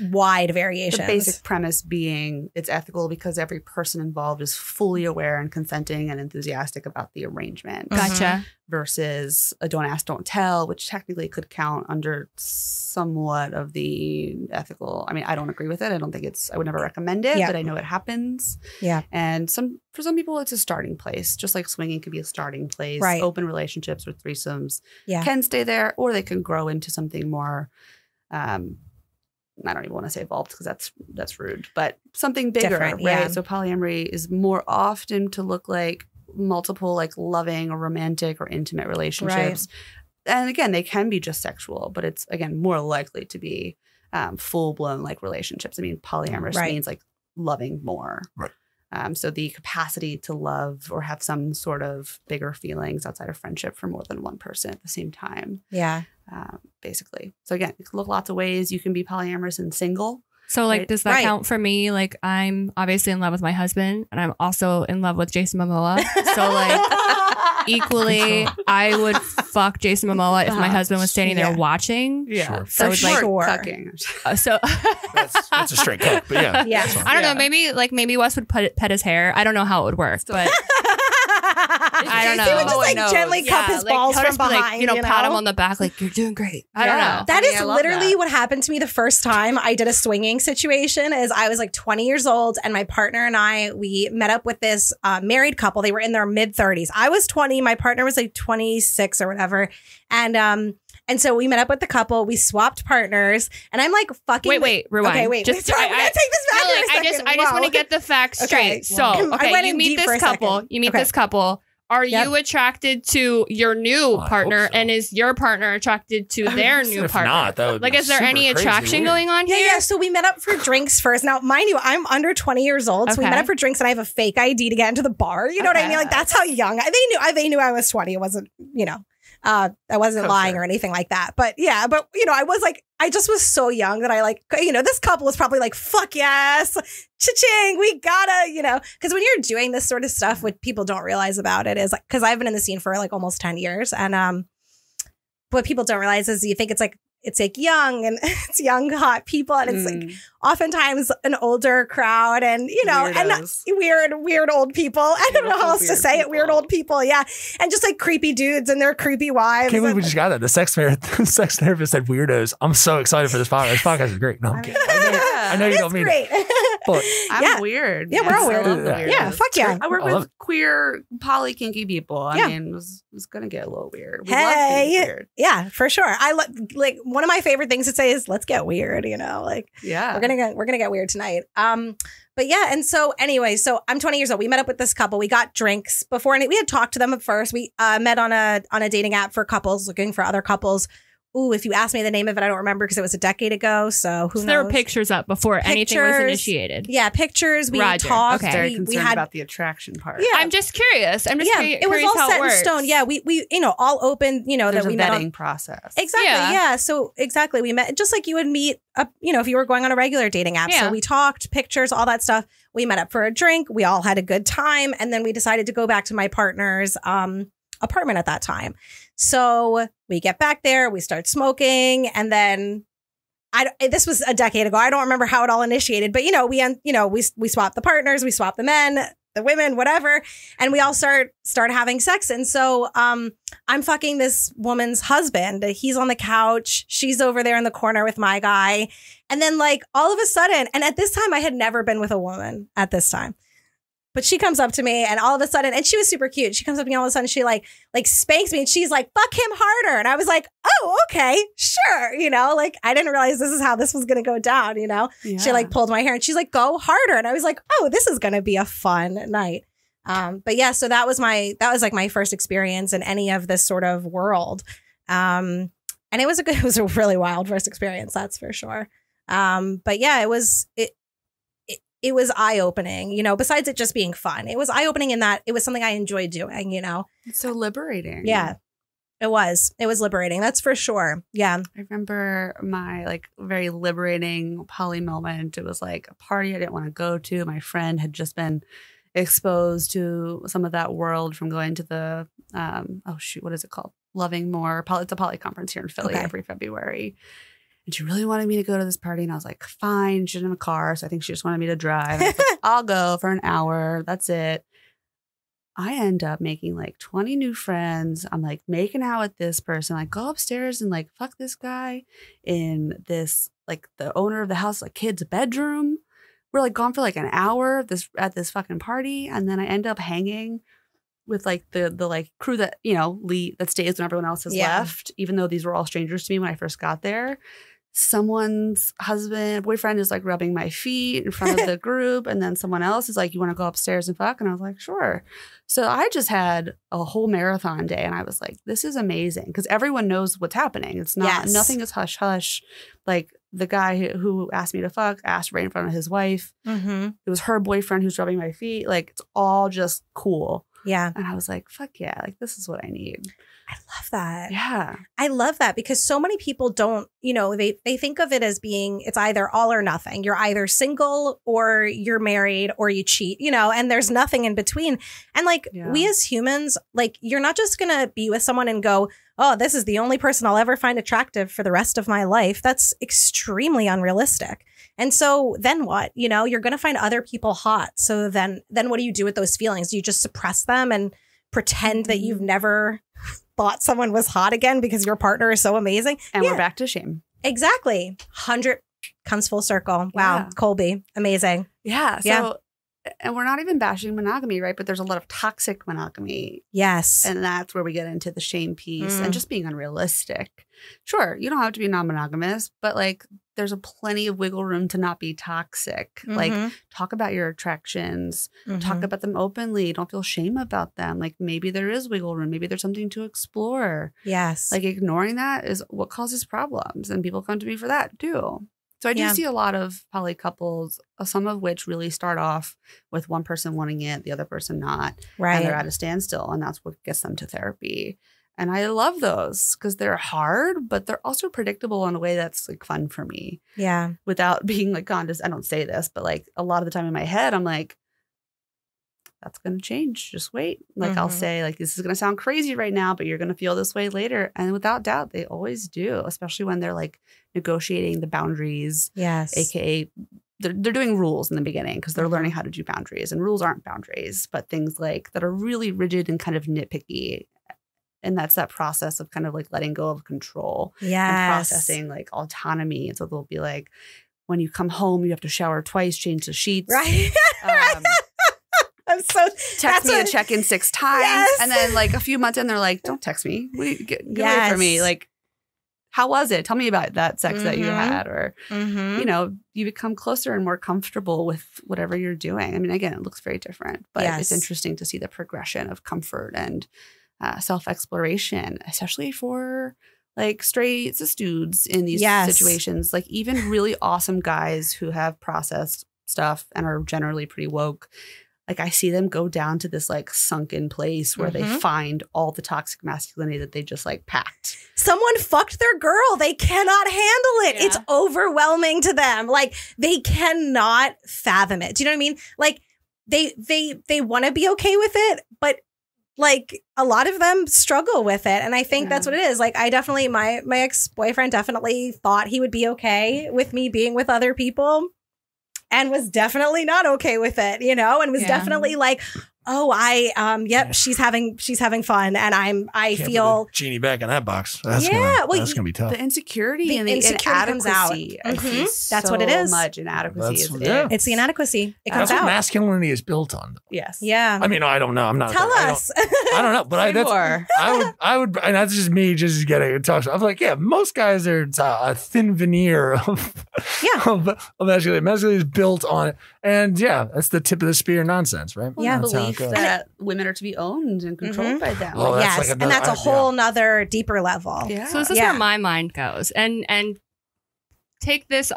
wide variations. The basic premise being it's ethical because every person involved is fully aware and consenting and enthusiastic about the arrangement. Gotcha. Versus a don't ask, don't tell, which technically could count under somewhat of the ethical. I mean, I don't agree with it. I don't think I would never recommend it, Yeah. but I know it happens. Yeah. And for some people, it's a starting place, just like swinging could be a starting place. Right. Open relationships or threesomes Yeah. can stay there, or they can grow into something more. I don't even want to say evolved because that's rude, but something bigger, Different, right? yeah. So polyamory is more often to look like multiple, like loving or romantic or intimate relationships And again, they can be just sexual, but it's, again, more likely to be full-blown like relationships. I mean, polyamorous means like loving more. Right. So the capacity to love or have some sort of bigger feelings outside of friendship for more than one person at the same time. Yeah. Basically. So again, you can look lots of ways you can be polyamorous and single. So like, right? does that count for me? Like, I'm obviously in love with my husband, and I'm also in love with Jason Momoa. So like, equally, I would fuck Jason Momoa if my husband was standing there watching. Yeah. Sure. So it's like, cucking. so That's a straight cut, but yeah. Yeah. I don't know. Maybe Wes would pet his hair. I don't know how it would work, but I don't know. He would just like gently cup his balls from behind, like, pat him on the back, like, you're doing great. I don't know. That is literally what happened to me the first time I did a swinging situation. Is I was like 20 years old, and my partner and we met up with this married couple. They were in their mid 30s. I was 20. My partner was like 26 or whatever. And so we met up with the couple. We swapped partners, and I'm like, "Fucking wait, rewind." Okay, wait. Just, sorry, I'm gonna take this back. No, in a second. I just want to get the facts straight. So, okay, you meet this couple. You meet this couple. Are you attracted to your new partner, and is your partner attracted to their new If partner? not, that would like, be is there any super attraction crazy going on here? Yeah. So we met up for drinks first. Now, mind you, I'm under 20 years old, so we met up for drinks, and I have a fake ID to get into the bar. You know what I mean? Like, that's how young they knew I was 20. It wasn't, I wasn't lying or anything like that. But yeah, I was like, I just was so young that I like, this couple was probably like, fuck yes, cha-ching, we gotta, because when you're doing this sort of stuff, what people don't realize about it is like, because I've been in the scene for like almost 10 years. And what people don't realize is you think it's like young and it's young, hot people. And it's like oftentimes an older crowd and, and weird old people. I don't know how else to say it. Weird old people. Yeah. And just like creepy dudes and their creepy wives. Can't believe we just got that. The sex therapist said weirdos. I'm so excited for this podcast. This podcast is great. No, I'm kidding. I know you don't mean it. But I'm weird. Yeah, we're all weird. Yeah, fuck yeah. I work with queer, poly, kinky people. I mean, it was going to get a little weird. We love being weird. Yeah, for sure. I like one of my favorite things to say is let's get weird, we're gonna get weird tonight. But yeah, and so anyway, so I'm 20 years old. We met up with this couple. We got drinks before, and we had talked to them at first. We met on a dating app for couples, looking for other couples. Ooh, if you ask me the name of it, I don't remember because it was a decade ago. So who knows? There were pictures up before anything was initiated. Yeah, pictures. We talked. Okay. Very concerned about the attraction part. Yeah. I'm just curious. It was all set in stone. Yeah, we all open. There's that we a met vetting process. Exactly. Yeah. So exactly, we met just like you would meet up. If you were going on a regular dating app. Yeah. So we talked, pictures, all that stuff. We met up for a drink. We all had a good time, and then we decided to go back to my partner's apartment at that time. So we get back there, we start smoking, and then this was a decade ago. I don't remember how it all initiated, but we swapped the partners, we swapped the men, the women, whatever, and we all start having sex. And so I'm fucking this woman's husband. He's on the couch, she's over there in the corner with my guy, and then like all of a sudden, and at this time I had never been with a woman at this time. But she comes up to me and all of a sudden, and she was super cute. She comes up to me all of a sudden, she like spanks me and she's like, fuck him harder. And I was like, oh, okay, sure. Like I didn't realize this is how this was going to go down, Yeah. She like pulled my hair and she's like, go harder. And I was like, oh, this is going to be a fun night. But yeah, so that was like my first experience in any of this sort of world. And it was a really wild first experience. That's for sure. But yeah, it was eye-opening, besides it just being fun. It was eye-opening in that it was something I enjoyed doing, It's so liberating. Yeah, it was. It was liberating. That's for sure. Yeah. I remember my like very liberating poly moment. It was like a party I didn't want to go to. My friend had just been exposed to some of that world from going to the, what is it called? Loving More. It's a poly conference here in Philly every February. And she really wanted me to go to this party. And I was like, fine. She didn't have a car. So I think she just wanted me to drive. Like, I'll go for an hour. That's it. I end up making like 20 new friends. I'm like making out with this person. I go upstairs and like fuck this guy in this, like the owner of the house, like kid's bedroom. We're like gone for like an hour at this fucking party. And then I end up hanging with like the like crew that, that stays when everyone else has left, even though these were all strangers to me when I first got there. someone's boyfriend is like rubbing my feet in front of the group. And then someone else is like, you want to go upstairs and fuck? And I was like, sure. So I just had a whole marathon day and I was like, this is amazing. Because everyone knows what's happening. It's not, nothing is hush hush. Like the guy who asked me to fuck asked right in front of his wife. It was her boyfriend who's rubbing my feet. Like it's all just cool. Yeah. And I was like, fuck yeah. Like this is what I need. I love that. Yeah. I love that because so many people don't, you know, they think of it as being, it's either all or nothing. You're either single or you're married or you cheat, you know, and there's nothing in between. And like we as humans, like you're not just going to be with someone and go, oh, this is the only person I'll ever find attractive for the rest of my life. That's extremely unrealistic. And so then what? You know, you're going to find other people hot. So then what do you do with those feelings? Do you just suppress them and pretend that you've never thought someone was hot again because your partner is so amazing? And we're back to shame. Exactly. 100 comes full circle. Wow. Yeah. Colby. Amazing. Yeah. So, and we're not even bashing monogamy, right? But there's a lot of toxic monogamy. Yes. And that's where we get into the shame piece and just being unrealistic. Sure, you don't have to be non-monogamous, but like there's a plenty of wiggle room to not be toxic. Like talk about your attractions, talk about them openly. Don't feel shame about them. Like maybe there is wiggle room. Maybe there's something to explore. Yes. Like ignoring that is what causes problems. And people come to me for that too. So I do see a lot of poly couples, some of which really start off with one person wanting it, the other person not. Right. And they're at a standstill. And that's what gets them to therapy. And I love those because they're hard, but they're also predictable in a way that's like fun for me. Yeah. Without being like I don't say this, but like a lot of the time in my head, I'm like, that's going to change. Just wait. Like I'll say like, this is going to sound crazy right now, but you're going to feel this way later. And without doubt, they always do, especially when they're like negotiating the boundaries. Yes. AKA they're doing rules in the beginning because they're learning how to do boundaries, and rules aren't boundaries, but things like that are really rigid and kind of nitpicky. And that's that process of kind of like letting go of control and processing like autonomy. And so they'll be like, when you come home, you have to shower twice, change the sheets. Right. I'm so text me and check in 6 times. Yes. And then like a few months in, they're like, don't text me. Get away from me. Like, how was it? Tell me about that sex that you had. Or, you know, you become closer and more comfortable with whatever you're doing. I mean, again, it looks very different, but it's interesting to see the progression of comfort and self-exploration, especially for like straight cis dudes in these situations. Like even really awesome guys who have processed stuff and are generally pretty woke. Like I see them go down to this like sunken place where they find all the toxic masculinity that they just like packed. Someone fucked their girl. They cannot handle it. Yeah. It's overwhelming to them. Like they cannot fathom it. Do you know what I mean? Like they want to be okay with it, but like a lot of them struggle with it. And I think that's what it is. Like I definitely, my ex-boyfriend definitely thought he would be okay with me being with other people and was definitely not okay with it, you know, and was definitely like, oh, she's having fun. And I feel genie back in that box. That's gonna be tough. The insecurity and the inadequacy. That's what it is. Much inadequacy. It's the inadequacy. It comes that's out. what masculinity is built on. Yes. Yeah. I mean, I don't know. I'm not. Tell us. I don't know. But I would, and that's just me just getting it talk. I'm like, most guys are a thin veneer of masculinity. Masculinity is built on it. And that's the tip of the spear nonsense, right? Yeah. Belief that women are to be owned and controlled by them. Oh, yes. And that's a whole nother deeper level. Yeah. So this is where my mind goes. And take this,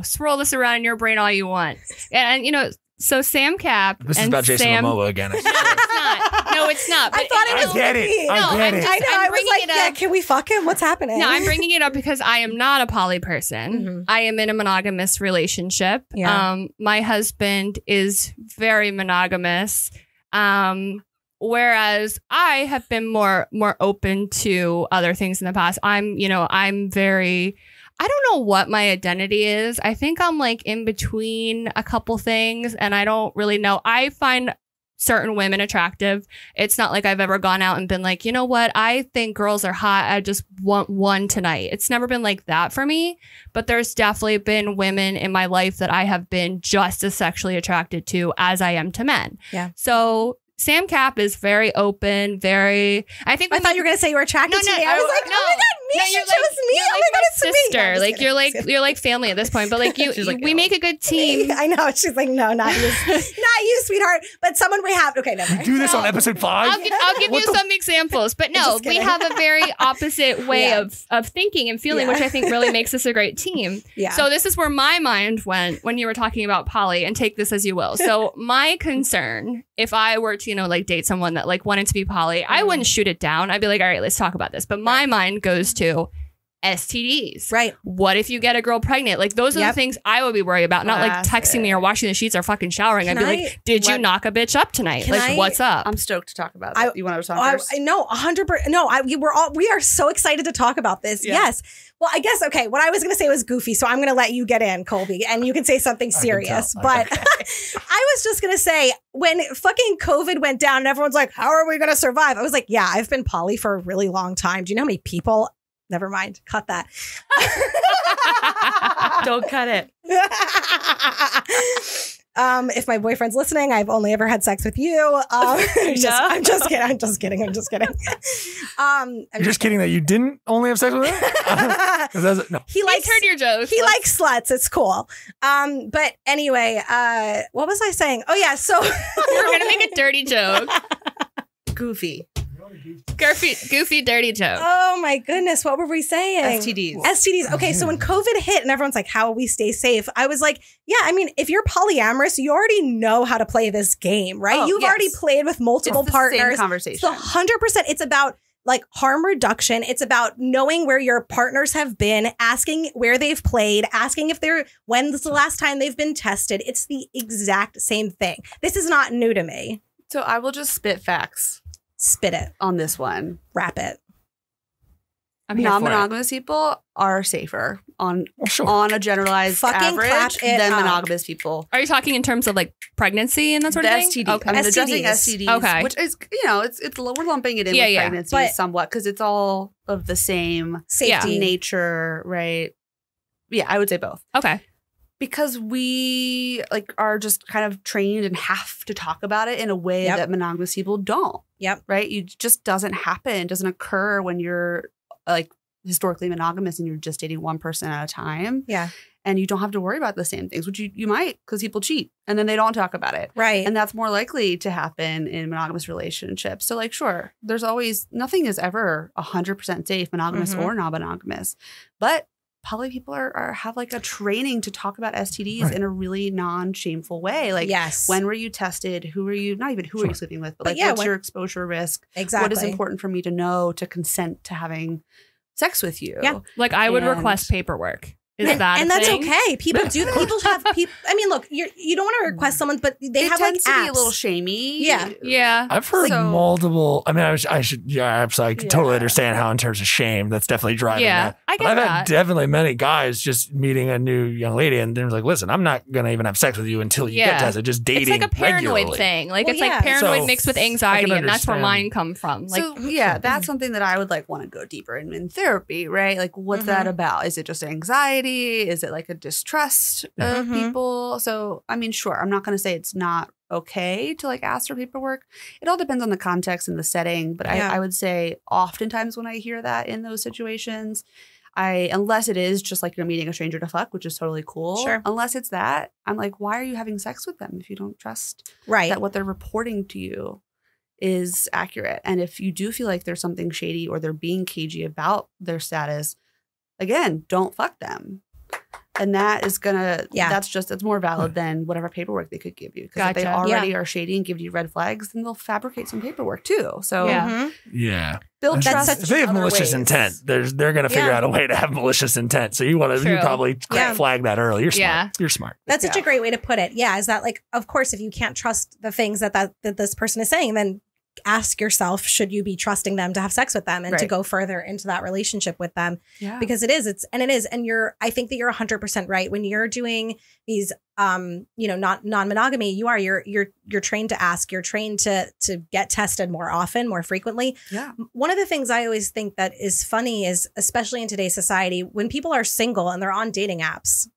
swirl this around in your brain all you want. And, so Sam Cap. This is about Jason Momoa again. No, it's not. No, it's not. I thought it was. I get it. I know. I was like, can we fuck him? What's happening? No, I'm bringing it up because I am not a poly person. I am in a monogamous relationship. Yeah. My husband is very monogamous. Whereas I have been more open to other things in the past. I'm very, I don't know what my identity is. I think I'm like in between a couple things and I don't really know. I find certain women attractive. It's not like I've ever gone out and been like, you know what? I think girls are hot. I just want one tonight. It's never been like that for me. But there's definitely been women in my life that I have been just as sexually attracted to as I am to men. Yeah. So Sam Cap is very open, I thought you were going to say you were attracted to me. I was like, oh my God, Misha chose me. Oh my God, it's sister. No, like you're like family at this point. But like we make a good team. I know. She's like, no, not you, not you, sweetheart. But someone we have. Okay, never mind. Do this on episode 5. I'll give you some examples. But no, we have a very opposite way of thinking and feeling, which I think really makes us a great team. Yeah. So this is where my mind went when you were talking about poly, and take this as you will. So my concern, if I were to, like date someone that like wanted to be poly, I wouldn't shoot it down. I'd be like, all right, let's talk about this. But my mind goes to STDs. Right. What if you get a girl pregnant? Like those are the things I would be worried about. Not like texting me or washing the sheets or fucking showering. I'd be like, did you knock a bitch up tonight? Like, what's up? I'm stoked to talk about it. You want to talk first? No, 100%. No, we are so excited to talk about this. Yeah. Yes. Well, I guess, okay, what I was going to say was goofy, so I'm going to let you get in, Colby, and you can say something serious. But I was just going to say, when fucking COVID went down and everyone's like, how are we going to survive? I was like, yeah, I've been poly for a really long time. Do you know how many people? Never mind. Cut that. Don't cut it. If my boyfriend's listening, I've only ever had sex with you. I'm just kidding. You're just kidding that you didn't only have sex with him? No. He likes heard your jokes. He likes sluts. It's cool. But anyway, what was I saying? Oh yeah, so we're gonna make a dirty joke. Goofy, dirty joke. Oh my goodness, what were we saying? STDs. Okay, so when COVID hit and everyone's like, how will we stay safe? I was like, yeah, I mean, if you're polyamorous, you already know how to play this game, right? You've already played with multiple partners. Same conversation. So 100%, it's about like harm reduction. It's about knowing where your partners have been, asking where they've played, asking if when's the last time they've been tested. It's the exact same thing. This is not new to me. So I will just spit facts. Spit it. On this one. Wrap it. Non-monogamous people are safer on a generalized fucking average than monogamous people. Are you talking in terms of like pregnancy and that sort of thing? STD. Okay. I'm addressing STDs. Okay. Which is, we're lumping it in with pregnancy somewhat because it's all of the same safety nature, right? Yeah, I would say both. Okay. Because we are just kind of trained and have to talk about it in a way that monogamous people don't. Yep. Right? It just doesn't happen. It doesn't occur when you're like historically monogamous and you're just dating one person at a time. Yeah. And you don't have to worry about the same things, which you might because people cheat and then they don't talk about it. Right. And that's more likely to happen in monogamous relationships. So sure, there's always, nothing is ever 100% safe, monogamous or non-monogamous. But poly people have a training to talk about STDs in a really non-shameful way. When were you tested? Who are you? Not even who are you sleeping with, but what's your exposure risk? Exactly. What is important for me to know to consent to having sex with you? Yeah. I would request paperwork. Is that and a that's thing? okay. People do that. People have people. I mean, look, you don't want to request someone, but they have tends apps. to be a little shamey. Yeah, yeah. I've heard multiple. I mean, I should. Yeah, I can totally understand how, in terms of shame, that's definitely driving that. I get I've that. had definitely many guys just meeting a new young lady, and they're like, "Listen, I'm not gonna even have sex with you until you get tested." Just dating. It's like a paranoid regularly. thing. Like paranoid mixed with anxiety, and that's where mine come from. That's something that I would want to go deeper in therapy, right? What's that about? Is it just anxiety? Is it a distrust of people? So I mean, sure, I'm not going to say it's not okay to ask for paperwork. It all depends on the context and the setting, but I would say oftentimes when I hear that in those situations, unless it is just you're meeting a stranger to fuck, which is totally cool. Sure. Unless it's that, I'm why are you having sex with them if you don't trust that what they're reporting to you is accurate? And if you do feel like there's something shady or they're being cagey about their status, again, don't fuck them. And that is that's more valid than whatever paperwork they could give you. Because if they already are shady and give you red flags, then they'll fabricate some paperwork too. So build trust. If they have malicious intent, they're going to figure out a way to have malicious intent. So you probably flag that early. You're smart. Yeah. You're smart. That's such a great way to put it. Yeah. Is that of course, if you can't trust the things that this person is saying, then ask yourself, should you be trusting them to have sex with them and to go further into that relationship with them? Yeah. Because it is. And I think that you're 100% right. When you're doing these, not non-monogamy, you're trained to ask, you're trained to get tested more often, more frequently. Yeah. One of the things I always think that is funny is, especially in today's society, when people are single and they're on dating apps,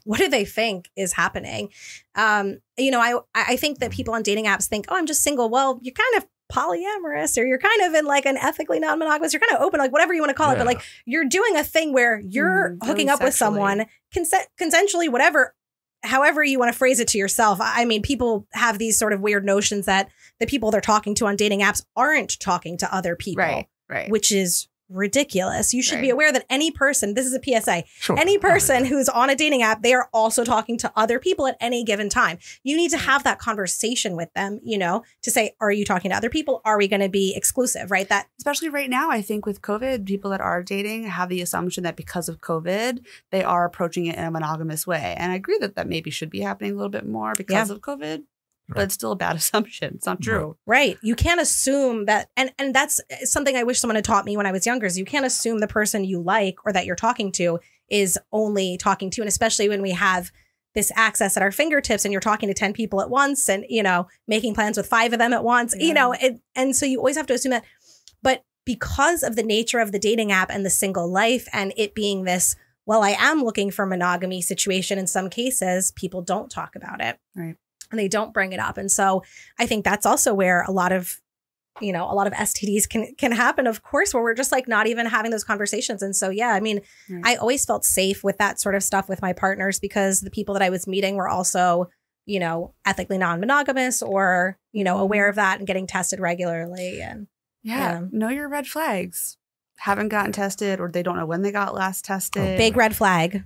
what do they think is happening? I think that people on dating apps think, oh, I'm just single. Well, you're kind of polyamorous, or you're kind of in like an ethically non-monogamous, you're kind of open, like whatever you want to call it, but like you're doing a thing where you're hooking up with someone consensually, whatever, however you want to phrase it to yourself. I mean, people have these sort of weird notions that the people they're talking to on dating apps aren't talking to other people, right. which is ridiculous. You should be aware that any person, this is a PSA, any person who's on a dating app, they are also talking to other people at any given time. You need to have that conversation with them, you know, to say, are you talking to other people? Are we going to be exclusive? Right. That especially right now, I think with COVID, people that are dating have the assumption that because of COVID, they are approaching it in a monogamous way. And I agree that that maybe should be happening a little bit more because of COVID. But it's still a bad assumption. It's not true. Right. You can't assume that. And that's something I wish someone had taught me when I was younger, is you can't assume the person you like or that you're talking to is only talking to. And especially when we have this access at our fingertips and you're talking to 10 people at once and, you know, making plans with 5 of them at once, you know, and so you always have to assume that. But because of the nature of the dating app and the single life and it being this, well, I am looking for monogamy situation in some cases, people don't talk about it. Right. And they don't bring it up. And so I think that's also where a lot of, you know, a lot of STDs can happen, of course, where we're just like not even having those conversations. And so, yeah, I mean, I always felt safe with that sort of stuff with my partners because the people that I was meeting were also, you know, ethically non-monogamous or, you know, aware of that and getting tested regularly. And know your red flags. Haven't gotten tested or they don't know when they got last tested. Big red flag.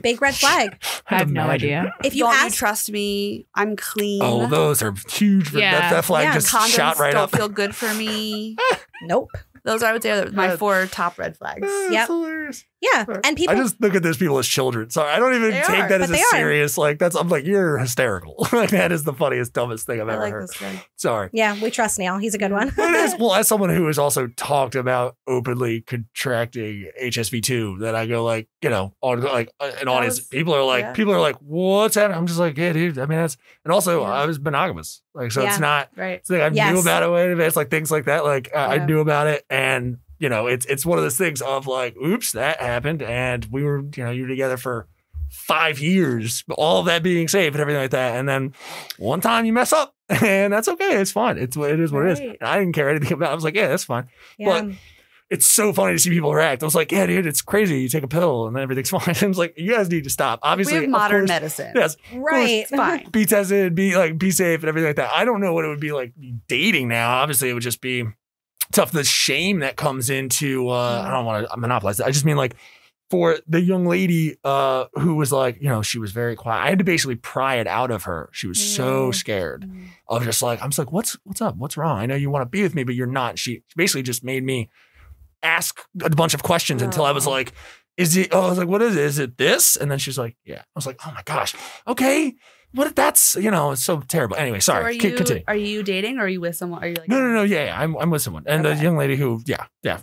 Big red flag. I have no idea. If you trust me, I'm clean. Oh, those are huge. That flag just condoms shot right don't up. Feel good for me. Nope. Those I would say are my 4 top red flags. Yep. Hilarious. Yeah. And people, I just look at those people as children. Sorry, I don't even take that as a serious, like, that's, I'm like, you're hysterical. Like, that is the funniest, dumbest thing I've ever heard. This guy. Sorry. Yeah, we trust Neil. He's a good one. It is. Well, as someone who has also talked about openly contracting HSV2, that I go like, you know, on like an audience, people are like, what's happening? I'm just like, yeah, dude. I mean, that's, and also I was monogamous. Like, so it's not, it's like I knew about it. It's like things like that. Like I knew about it. And, you know, it's one of those things of like, oops, that happened. And we were, you know, you were together for 5 years, all of that being safe and everything like that. And then one time you mess up and that's okay. It's fine. It is what it is. And I didn't care anything about it. I was like, yeah, that's fine. But it's so funny to see people react. I was like, yeah, dude, it's crazy. You take a pill and then everything's fine. And I was like, you guys need to stop. Obviously, we have modern medicine. Yes. Right. Fine. Be tested, be safe and everything like that. I don't know what it would be like dating now. Obviously, it would just be tough. The shame that comes into, I don't want to monopolize that. I just mean like for the young lady who was like, you know, she was very quiet. I had to basically pry it out of her. She was so scared of just like, I'm just like, what's up? What's wrong? I know you want to be with me, but you're not. She basically just made me ask a bunch of questions until I was like, is it, I was like, what is it? Is it this? And then she's like, yeah. I was like, oh my gosh. Okay. What if that's, you know, it's so terrible. Anyway, sorry. So continue. Are you dating or are you with someone? Are you like, no. Yeah. I'm with someone. And the young lady who,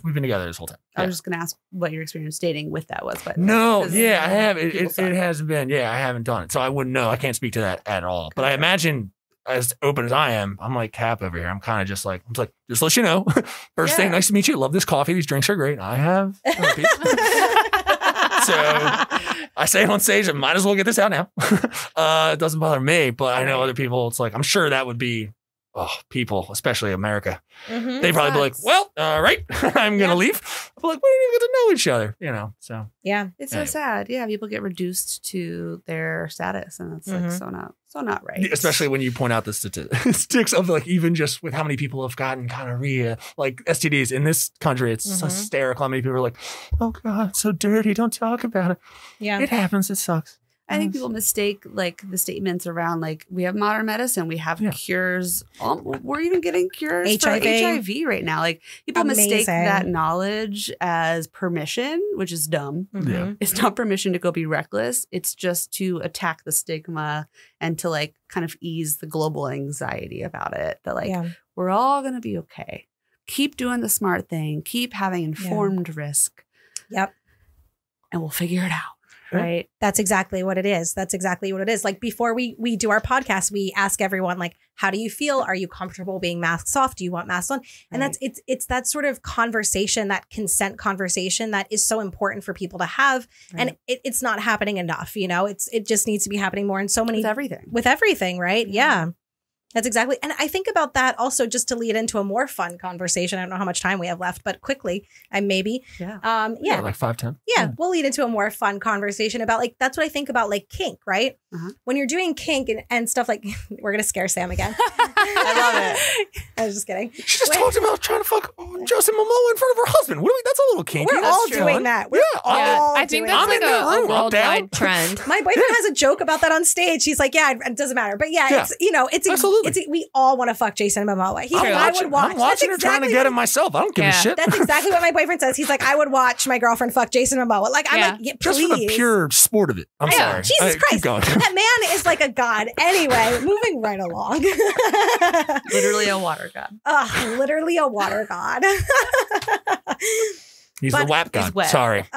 we've been together this whole time. I was just going to ask what your experience dating with that was. But no, I have. It hasn't been. Yeah, I haven't done it. So I wouldn't know. I can't speak to that at all. But I imagine as open as I am, I'm like Cap over here. I'm kind of just like, just let you know. First thing, nice to meet you. Love this coffee. These drinks are great. I have so I say it on stage, I might as well get this out now. It doesn't bother me, but I know other people, it's like, I'm sure that would be, people, especially America. They'd probably be like, well, all right, I'm going to leave. I'm like, we didn't even get to know each other, you know? So, it's so sad. Yeah. People get reduced to their status and it's like, so not right. Especially when you point out the statistics of like, even just with how many people have gotten gonorrhea, like STDs in this country, it's hysterical. How many people are like, oh God, it's so dirty. Don't talk about it. Yeah. It happens. It sucks. I think people mistake like the statements around like we have modern medicine, we have cures. We're even getting cures for HIV right now. Like people mistake that knowledge as permission, which is dumb. It's not permission to go be reckless. It's just to attack the stigma and to like kind of ease the global anxiety about it. That like we're all gonna be okay. Keep doing the smart thing. Keep having informed risk. Yep. And we'll figure it out. Right. That's exactly what it is. Like before we do our podcast, we ask everyone like, how do you feel? Are you comfortable being masks off? Do you want masks on? And it's that sort of conversation, that consent conversation that is so important for people to have. And it's not happening enough, you know, it just needs to be happening more in so many with everything. Right. Yeah. That's exactly. And I think about that also just to lead into a more fun conversation. I don't know how much time we have left, but quickly, maybe. Yeah. Yeah. Like 5-10. Yeah. We'll lead into a more fun conversation about like, that's what I think about like kink, right? When you're doing kink and stuff like, we're going to scare Sam again. I love it. I was just kidding. She just talked about trying to fuck Justin Momoa in front of her husband. That's a little kinky. We're all doing that. We're all I think doing that's like that. a worldwide trend. My boyfriend has a joke about that on stage. He's like, yeah, it doesn't matter. But yeah, it's, you know, we all want to fuck Jason Momoa. He's like, I would watch. I'm watching her trying to get him myself. I don't give a shit. That's exactly what my boyfriend says. He's like, I would watch my girlfriend fuck Jason Momoa. Like, I'm like, please. Just for the pure sport of it. I'm sorry. Jesus Christ. Keep going. That man is like a god. Anyway, moving right along. Literally a water god. Literally a water god. He's the WAP god. wet. Sorry. We both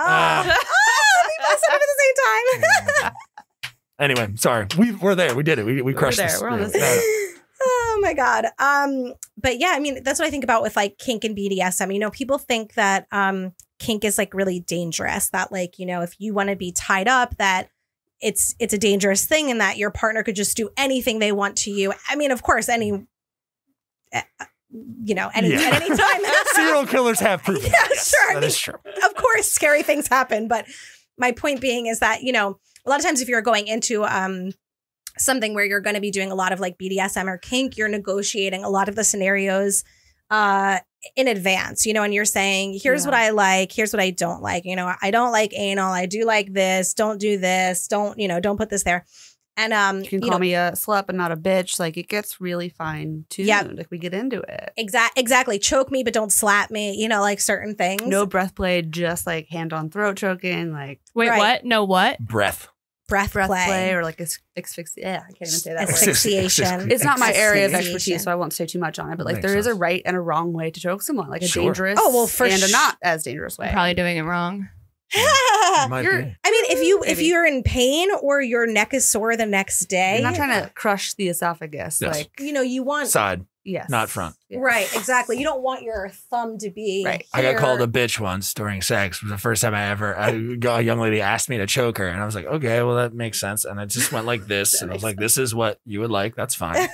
said it at the same time. Anyway, sorry. We're there. We did it. We crushed this. We're on the same. Oh my God. But yeah, I mean, that's what I think about with like kink and BDSM. You know, people think that kink is like really dangerous, that like, you know, if you want to be tied up, that it's a dangerous thing and that your partner could just do anything they want to you. I mean, of course, at any time. Serial killers have proof. Yeah, sure. That is true. Of course, scary things happen. But my point being is that, you know, a lot of times if you're going into something where you're going to be doing a lot of like BDSM or kink, you're negotiating a lot of the scenarios in advance, you know, and you're saying, here's what I like, here's what I don't like. You know, I don't like anal. I do like this. Don't do this. Don't put this there. And you can call me a slut, but not a bitch. Like it gets really fine tuned. Yeah. Like we get into it. Exactly. Choke me, but don't slap me. You know, like certain things. No breath play, just like hand on throat choking. Like wait, what? No, what? Breath play or like asphyxiation. Yeah, I can't even say that word. Asphyxiation. It's not my area of expertise, so I won't say too much on it. But like, there is a right and a wrong way to choke someone, like a dangerous, and a not as dangerous way. I'm probably doing it wrong. I mean, if you're in pain or your neck is sore the next day, you're not trying to crush the esophagus. Yes. Like, you know, you want side. Yes. Not front. Yes. Right, exactly. You don't want your thumb to be right. I got called a bitch once during sex. It was the first time a young lady asked me to choke her. And I was like, okay, well, that makes sense. And I just went like this. And I was like, this is what you would like. That's fine.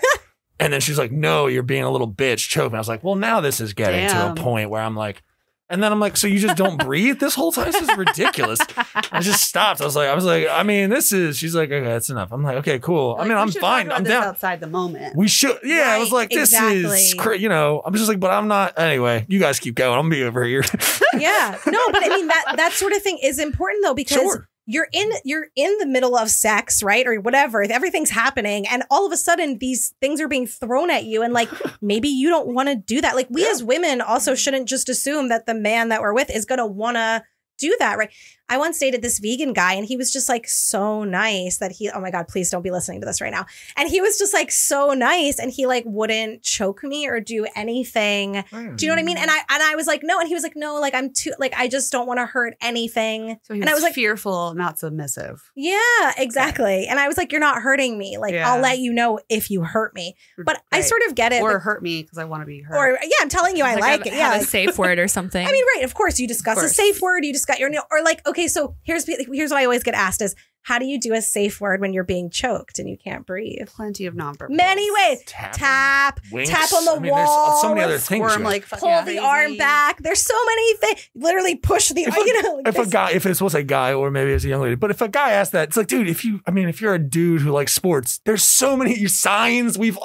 And then she's like, no, you're being a little bitch. Choke me. I was like, well, now this is getting to a point where I'm like, and then I'm like, so you just don't breathe this whole time? This is ridiculous. I just stopped. I was like, I mean, she's like, okay, that's enough. I'm like, okay, cool. Like, I mean, I'm fine. I'm down. Outside the moment. We should. Yeah. Right, I was like, this is, you know, I'm just like, but I'm not. Anyway, you guys keep going. I'm going to be over here. Yeah. No, but I mean, that sort of thing is important though, because you're in the middle of sex, right? Or whatever. Everything's happening. And all of a sudden these things are being thrown at you. And like, maybe you don't want to do that. Like we as women also shouldn't just assume that the man that we're with is going to want to do that, right? I once dated this vegan guy and he was just like so nice that oh my God, please don't be listening to this right now. And he was just like so nice and he like wouldn't choke me or do anything. Do you know what I mean? And I was like, no. And he was like, no, like I'm too, like, I just don't want to hurt anything. So he was, and I was like, fearful, not submissive. Yeah, exactly. And I was like, you're not hurting me. Like, I'll let you know if you hurt me. But I sort of get it. Or hurt me because I want to be hurt. Or I'm telling you, I like it. Yeah. Have a safe word or something. I mean, right. Of course, you discuss a safe word. You discuss or like, okay, so here's what I always get asked is, how do you do a safe word when you're being choked and you can't breathe? Plenty of nonverbal. Many ways. Tap on the wall. There's so many other things. Squirm, like pull the arm back. There's so many things. Literally push the. If it was a guy or maybe it's a young lady, but if a guy asked that, it's like, dude, if you're a dude who likes sports, there's so many signs. We've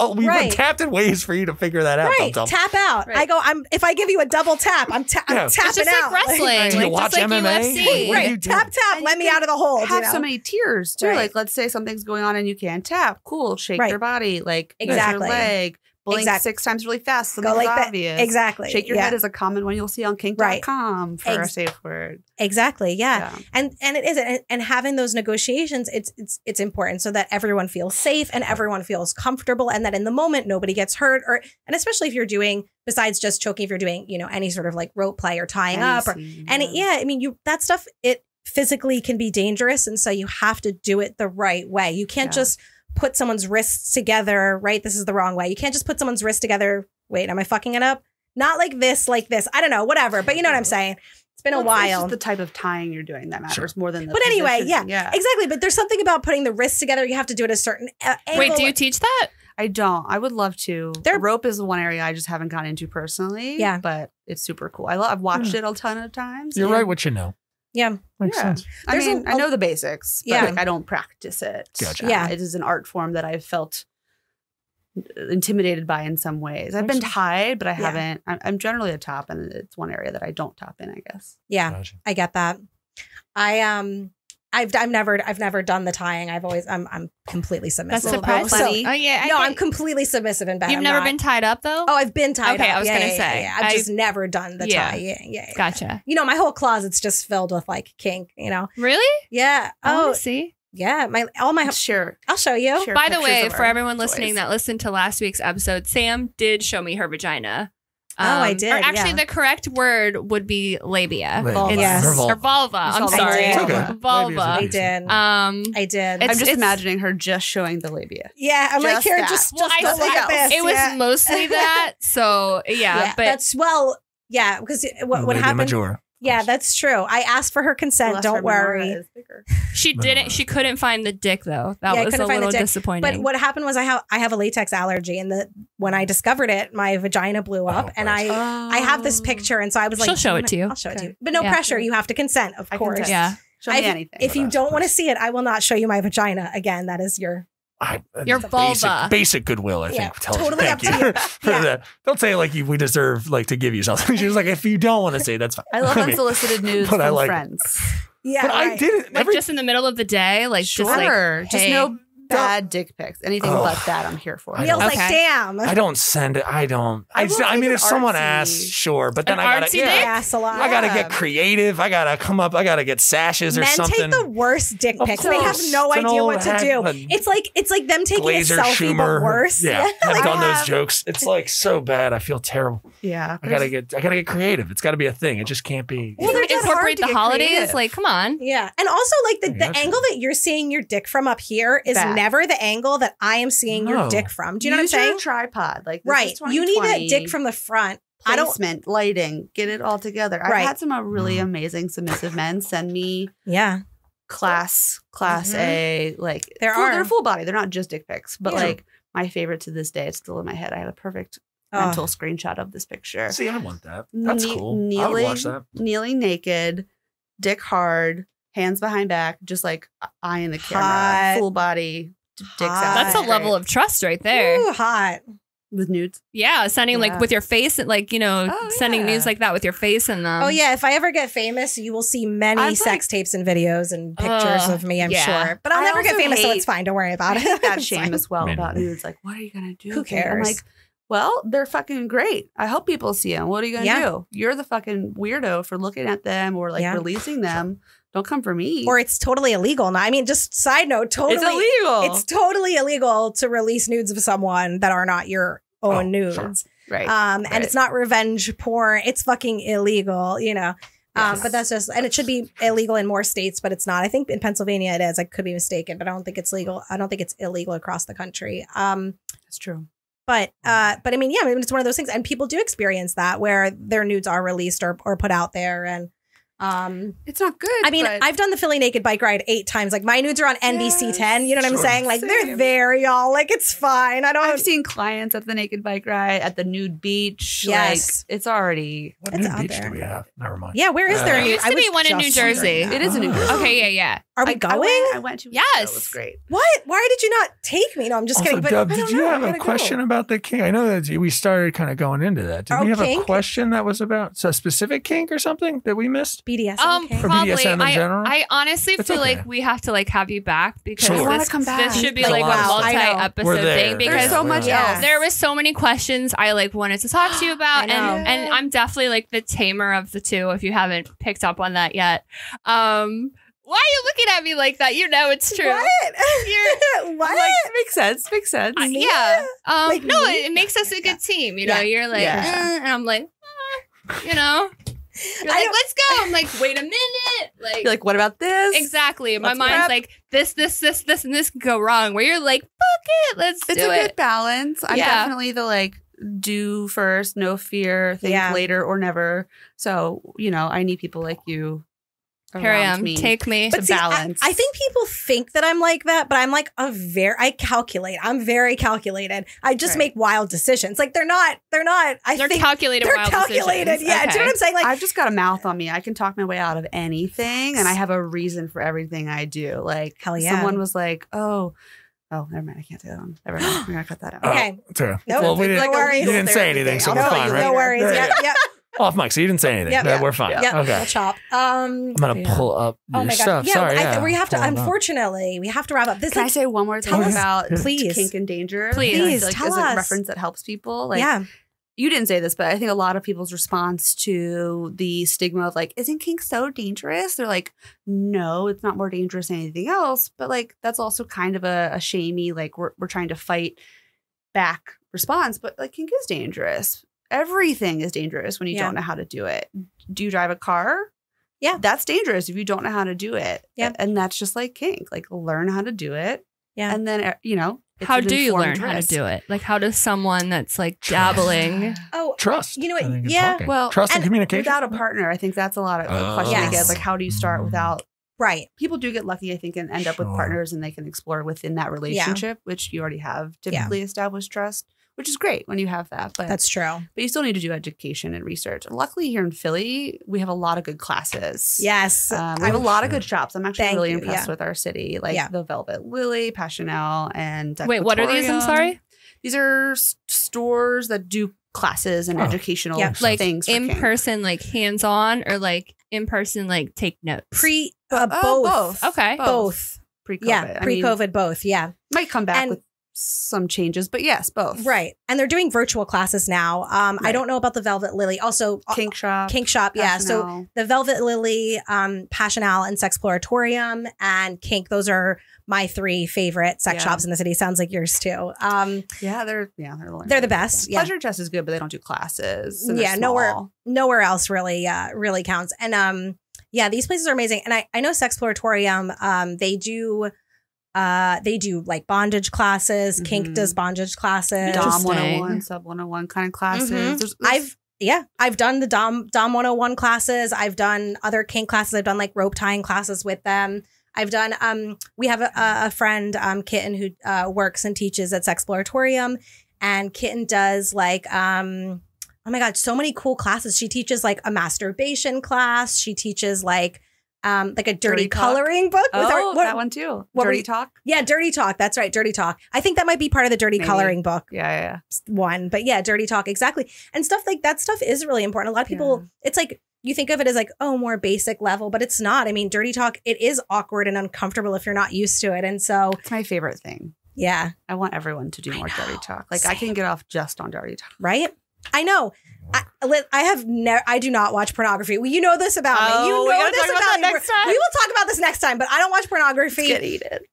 tapped in ways for you to figure that out. Right. Tap out. Right. I go. If I give you a double tap, I'm tapping out. It's just like wrestling. Do you watch MMA? UFC. Right. Tap. Let me out of the hole. Have so many tiers too. Right. Like, let's say something's going on and you can tap. Cool. Shake your body. Like, exactly. Your leg. Blink 6 times really fast. Go like obvious. That. Exactly. Shake your head is a common one you'll see on kink.com for a safe word. Exactly. Yeah. And it is. And having those negotiations, it's important so that everyone feels safe and everyone feels comfortable and that in the moment nobody gets hurt and especially if you're doing, besides just choking, if you're doing, you know, any sort of like rope play or tying up or I mean, that stuff, it physically can be dangerous. And so you have to do it the right way. You can't just put someone's wrists together, right? This is the wrong way. You can't just put someone's wrist together. Wait, am I fucking it up? Not like this. I don't know, whatever. But you know what I'm saying? It's been a while. It's just the type of tying you're doing that matters more than the But anyway, position. yeah, exactly. But there's something about putting the wrists together. You have to do it a certain angle. Wait, do you teach that? I don't. I would love to. There- Rope is the one area I just haven't gone into personally. Yeah. But it's super cool. I've watched it a ton of times. You're right what you know. Yeah. Makes sense. I mean, I know the basics, but Yeah. like, I don't practice it. Gotcha. Yeah. It is an art form that I've felt intimidated by in some ways. I've been tied, but I haven't. I'm generally a top, and it's one area that I don't top in, I guess. Yeah. Gotcha. I get that. I've never done the tying. I'm completely submissive. That's surprising. plenty. Oh yeah. No, I'm completely submissive in bed. You've I'm never not. been tied up though? Oh, I've been tied Okay, up. I was Yeah, gonna yeah, say. yeah. I've just never done the Yeah. tie. Yeah. Gotcha. You know, my whole closet's just filled with like kink. You know. Really? Yeah. I Oh, wanna see. yeah. All my. Sure. I'll show you. Share By the pictures way, of for our everyone listening toys. that listened to last week's episode, Sam did show me her vagina. I did, Or actually, yeah. the correct word would be labia. Labia. Yes. Or vulva. I'm vulva. sorry. It's okay. Vulva. I did. I did. It's- I'm just imagining her just showing the labia. yeah. I'm like, just here, that. just Well, I don't look said at this. it was yeah. mostly that. So yeah, but that's because what Labia happened? majora. Yeah, that's true. I asked for her consent. Unless Don't her menorah worry. is bigger. she couldn't find the dick though. That Yeah, I was a couldn't find the little dick. disappointing. But what happened was I have a latex allergy, and when I discovered it, my vagina blew up, and Christ. I have this picture, and so I was like, She'll show it to you. I'll show it to Okay. you, but no Yeah. pressure. You have to consent, of I course. consent. yeah. Show me If- anything. If you That's don't want to nice. see it, I will not show you my vagina again. That is your. Your vulva. Basic goodwill, I Yeah, think. Tell totally thank up to you you. for Yeah. that. Don't say like we deserve like to give you something. She was like, if you don't want to say, that's fine. I love mean, unsolicited nudes but I from like it. friends. Yeah, But I right. didn't. Like just in the middle of the day, like Sure. just like Just hey. no bad dick pics. Anything Ugh. but that, I'm here for. I Neil's don't- like, Okay. damn. I don't send it. I don't. I will I take mean, an if someone artsy- asks, sure. But then An I gotta, artsy yeah, dick? Ass a lot. I gotta Yeah. get creative. I gotta come up. I gotta get sashes or Men something. take the worst dick Of pics. They have course. no It's an idea old what to hack, do. but It's like them taking Glazer, a selfie, Schumer, but worse. Yeah, I've Like, done those have- jokes. It's like so bad. I feel terrible. Yeah. I gotta get creative. It's got to be a thing. It just can't be. Well, they're just hard Incorporate to the get holidays. creative. Like, come on. Yeah. And also like the Gotcha. angle that you're seeing your dick from up here is Bad. never the angle that I am seeing your No. dick from. Do you know Use what I'm your saying? tripod. Like this Right. is You need that 2020. dick from the front. I don't Placement, lighting, get it all together. Right. I've had some really amazing submissive men send me Yeah. class Mhm. A, like There full, are. they're full body. They're not just dick pics, but Yeah. like my favorite to this day, it's still in my head. I have a perfect Oh. mental screenshot of this picture. See, I want that. That's Kne- cool. I would Kneeling, watch that. kneeling naked, dick hard, hands behind back, just like eye in the camera, Hot. full body, dicks Hot. out. That's a level of trust right there. Ooh, hot. with nudes. Yeah, sending Yeah. like with your face, like sending yeah. news like that with your face in them. Oh yeah, if I ever get famous, you will see many I've, sex tapes and videos and pictures of me, I'm yeah. sure. But I'll I never get also famous, so hate- it's fine. Don't worry about I it. hate that It's shame fine. as well Man. about nudes. Like, what are you gonna do? Who with it? I'm cares? like, well, they're fucking great. I hope people see them. What are you gonna Yeah. do? You're the fucking weirdo for looking at them or like Yeah. releasing them. Don't come for me. Or it's totally illegal. Now, I mean, just side note, totally it's illegal. It's totally illegal to release nudes of someone that are not your own nudes. sure. right. And Right. it's not revenge porn. It's fucking illegal, you know. Yes. But that's just, and it should be illegal in more states, but it's not. I think in Pennsylvania it is. I could be mistaken, but I don't think it's legal. I don't think it's illegal across the country. It's true. But I mean, yeah, I mean, it's one of those things, and people do experience that where their nudes are released or put out there, and It's not good. I mean, but I've done the Philly Naked Bike Ride 8 times. Like my nudes are on NBC 10. You know what I'm Sure. saying? Like they're Same. there, y'all. Like it's fine. I don't. I've seen clients at the naked bike ride, at the nude beach. Yes. Like, it's already. What It's new out beach there. do we have? Never mind. Yeah, where is there? a There nude? used I to be was one in New just wondering Jersey. that. It is a nude. Okay, yeah. Are we going? I went to. Yes. It was great. What? Why did you not take me? No, I'm just Also, kidding. But Dub, I did don't you know. have I a gotta go. question about the kink? I know that we started kind of going into that. Did we have kink? a question that was about a specific kink or something that we missed? BDSM? kink? Or Probably. BDSM in general? I honestly It's feel okay. like we have to like have you back because Sure. I wanna this, come back. this should be It's a like a lot of stuff. I know. multi-episode We're there. thing because There's so much Yeah. else. there was so many questions I like wanted to talk to you about, I know. and I'm definitely like the tamer of the two. If you haven't picked up on that yet, why are you looking at me like that? You know it's true. What? What? I'm like, makes sense. Makes sense. Yeah. Like no, me? it makes us a good team. You know, Yeah. you're like, Yeah. and I'm like, you know, you're I like, don't- let's go. I'm like, wait a minute. Like, You're like, what about this? exactly. My Let's mind's prep. like, this, and this could go wrong. Where you're like, fuck it, let's It's do a it. good balance. I'm Yeah. definitely the like do first, no fear, think Yeah. later or never. So, I need people like you Here I around am. me. Take me. But see, balance. I think people think that I'm like that, but I'm like I calculate. I'm very calculated. I just make wild decisions. Like they're not. They're calculated. They're wild calculated. decisions. Yeah. Do you know what I'm saying? Like I've just got a mouth on me. I can talk my way out of anything, and I have a reason for everything I do. Like hell yeah. Someone was like, oh, never mind. I can't say that one. Never mind. We're gonna cut that out. Okay. Sure. Nope. Well, we didn't, No worries. you didn't say anything, so we're fine, right? No worries. Yeah. Yep. Off mic, so you didn't say anything. Yep. Yeah, we're fine. Yep. Okay. We'll chop. I'm gonna pull up your Oh my god. stuff. Yeah. Sorry. We have to. Pull it up. Unfortunately, we have to wrap up. This. Can I say one more thing tell us- about please. kink and danger? Please. I feel like Tell as a us. reference that helps people. Like, yeah. you didn't say this, but I think a lot of people's response to the stigma of like, isn't kink so dangerous? They're like, no, it's not more dangerous than anything else. But like, that's also kind of a shamey, like we're trying to fight back response. But like, kink is dangerous. Everything is dangerous when you don't know how to do it. Do you drive a car? Yeah. That's dangerous if you don't know how to do it. Yeah. And that's just like kink. Like, learn how to do it. Yeah. And then, it's How an do you informed learn how to risk. do it? Like, how does someone that's like dabbling? Oh, Trust. You know what? I think it's Yeah. talking. Well, trust and and communication. Without a partner, I think that's a lot of question I get. Yes. Like, how do you start without? right. People do get lucky, I think, and end up with Sure. partners, and they can explore within that relationship, which you already have typically established trust, which is great when you have that. But That's true. but you still need to do education and research. And luckily, here in Philly, we have a lot of good classes. Yes. We have a lot of good shops. I'm actually Thank really you, impressed yeah. with our city, like Yeah. the Velvet Lily, Passionelle, and Wait, what are these? I'm Equatorium. sorry. These are stores that do classes and educational Like things. For in kink. person, like hands on, or like in person, like take notes. Both. Okay. Both. Pre-COVID. Yeah. Pre-COVID, both. Yeah. Might come back And- with some changes, but yes, both. Right. And they're doing virtual classes now. I don't know about the Velvet Lily. Also, Kink shop. Kink shop. Yeah. So Passionelle. the Velvet Lily, Passionelle, and Sexploratorium and Kink, those are my three favorite sex Yeah. shops in the city. Sounds like yours too. Yeah, they're They're the best, yeah. Pleasure Chest is good, but they don't do classes. and they're Yeah, small. nowhere else really counts. And yeah, these places are amazing. And I know Sexploratorium, they do like bondage classes. Kink does bondage classes. Dom Interesting. 101, Sub 101 kind of classes. Mhm. There's- I've done the Dom 101 classes. I've done other kink classes. I've done like rope tying classes with them. I've done we have a friend, Kitten, who works and teaches at Sexploratorium, and Kitten does like oh my god, so many cool classes. She teaches like a masturbation class. She teaches like a dirty Dirty talk? coloring book. Oh, that one too. what were Dirty you- Talk. Yeah, Dirty Talk. That's right, Dirty Talk. I think that might be part of the dirty Maybe. coloring book Yeah. one, but yeah, Dirty Talk, exactly. And stuff like that stuff is really important. A lot of people, it's like, you think of it as like, oh, more basic level, but it's not. I mean, Dirty Talk, it is awkward and uncomfortable if you're not used to it. And so, It's my favorite thing. yeah, I want everyone to do more Dirty Talk. Like, I can get off just on Dirty Talk. right? I know. I do not watch pornography. Well, you know this about me. You Oh, we know gotta this talk about about that me. next time. We will talk about this next time, but I don't watch pornography. Get heated.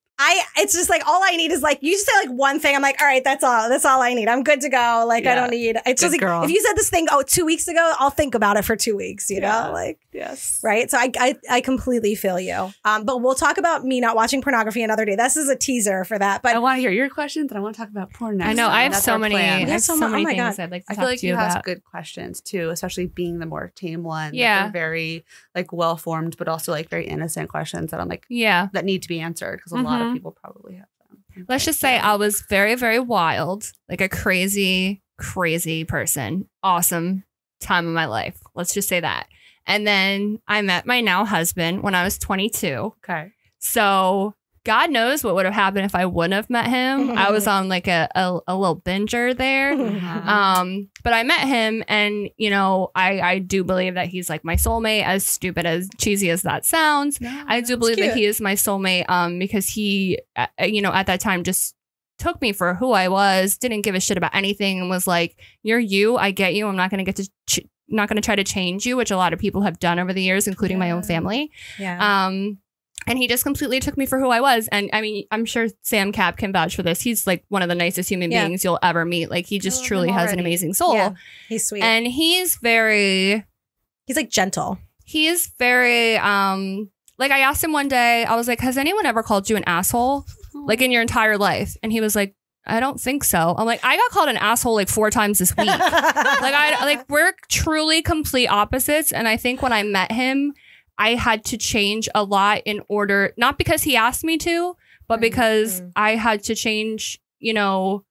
It's just like all I need is like you just say like one thing. I'm like, all right, that's all I need. I'm good to go. Like I Yeah. don't need. It's just Good like girl. if you said this thing 2 weeks ago, I'll think about it for 2 weeks. You know, like Yes. right. So I completely feel you. But we'll talk about me not watching pornography another day. This is a teaser for that. But I want to hear your questions, and I want to talk about porn next I know. time. I have That's so our many. plan. I Yeah, have so so mu- many oh my things God. I'd like to I talk feel like to you you have about. good questions too, especially being the more tame one. Yeah. Like, they're very like well formed, but also like very innocent questions that I'm like Yeah. that need to be answered because a lot of people probably have them. Let's just say I was very, very wild, like a crazy, crazy person. Awesome time of my life. Let's just say that. And then I met my now husband when I was 22. Okay. So God knows what would have happened if I wouldn't have met him. I was on like a little binger there. But I met him, and you know, I do believe that he's like my soulmate, as stupid as cheesy as that sounds. I do believe that cute. he is my soulmate because he at that time just took me for who I was, didn't give a shit about anything, and was like, you're you, I get you, I'm not going to not going to try to change you, which a lot of people have done over the years, including my own family. yeah. And he just completely took me for who I was. And I mean, I'm sure Sam Cap can vouch for this. He's like one of the nicest human beings you'll ever meet. Like he just truly has an amazing soul. Yeah, he's sweet. And he's like gentle. he is very, like I asked him one day, I was like, has anyone ever called you an asshole? Like in your entire life? And he was like, I don't think so. I'm like, I got called an asshole like 4 times this week. Like we're truly complete opposites. And I think when I met him, I had to change a lot in order, not because he asked me to, but because I had to change, you know,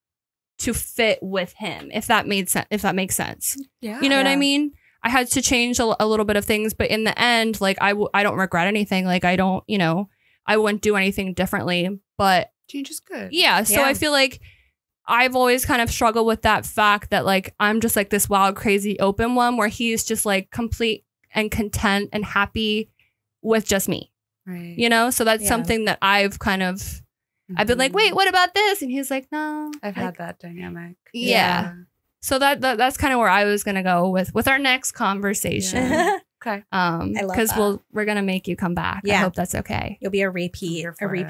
to fit with him, if that made sense, if that makes sense. Yeah. You know what I mean? I had to change a little bit of things, but in the end, like I don't regret anything. Like I don't, you know, I wouldn't do anything differently, but change is good. Yeah. So I feel like I've always kind of struggled with that fact that like, I'm just like this wild, crazy open one where he's just like complete and content and happy with just me. Right. You know? So that's something that I've kind of, I've been like, wait, what about this? And he's like, no. I've had that dynamic. Yeah. So that's kind of where I was gonna go with our next conversation. Yeah. Okay. I love because that. we're gonna make you come back. I hope that's okay. You'll be a repeat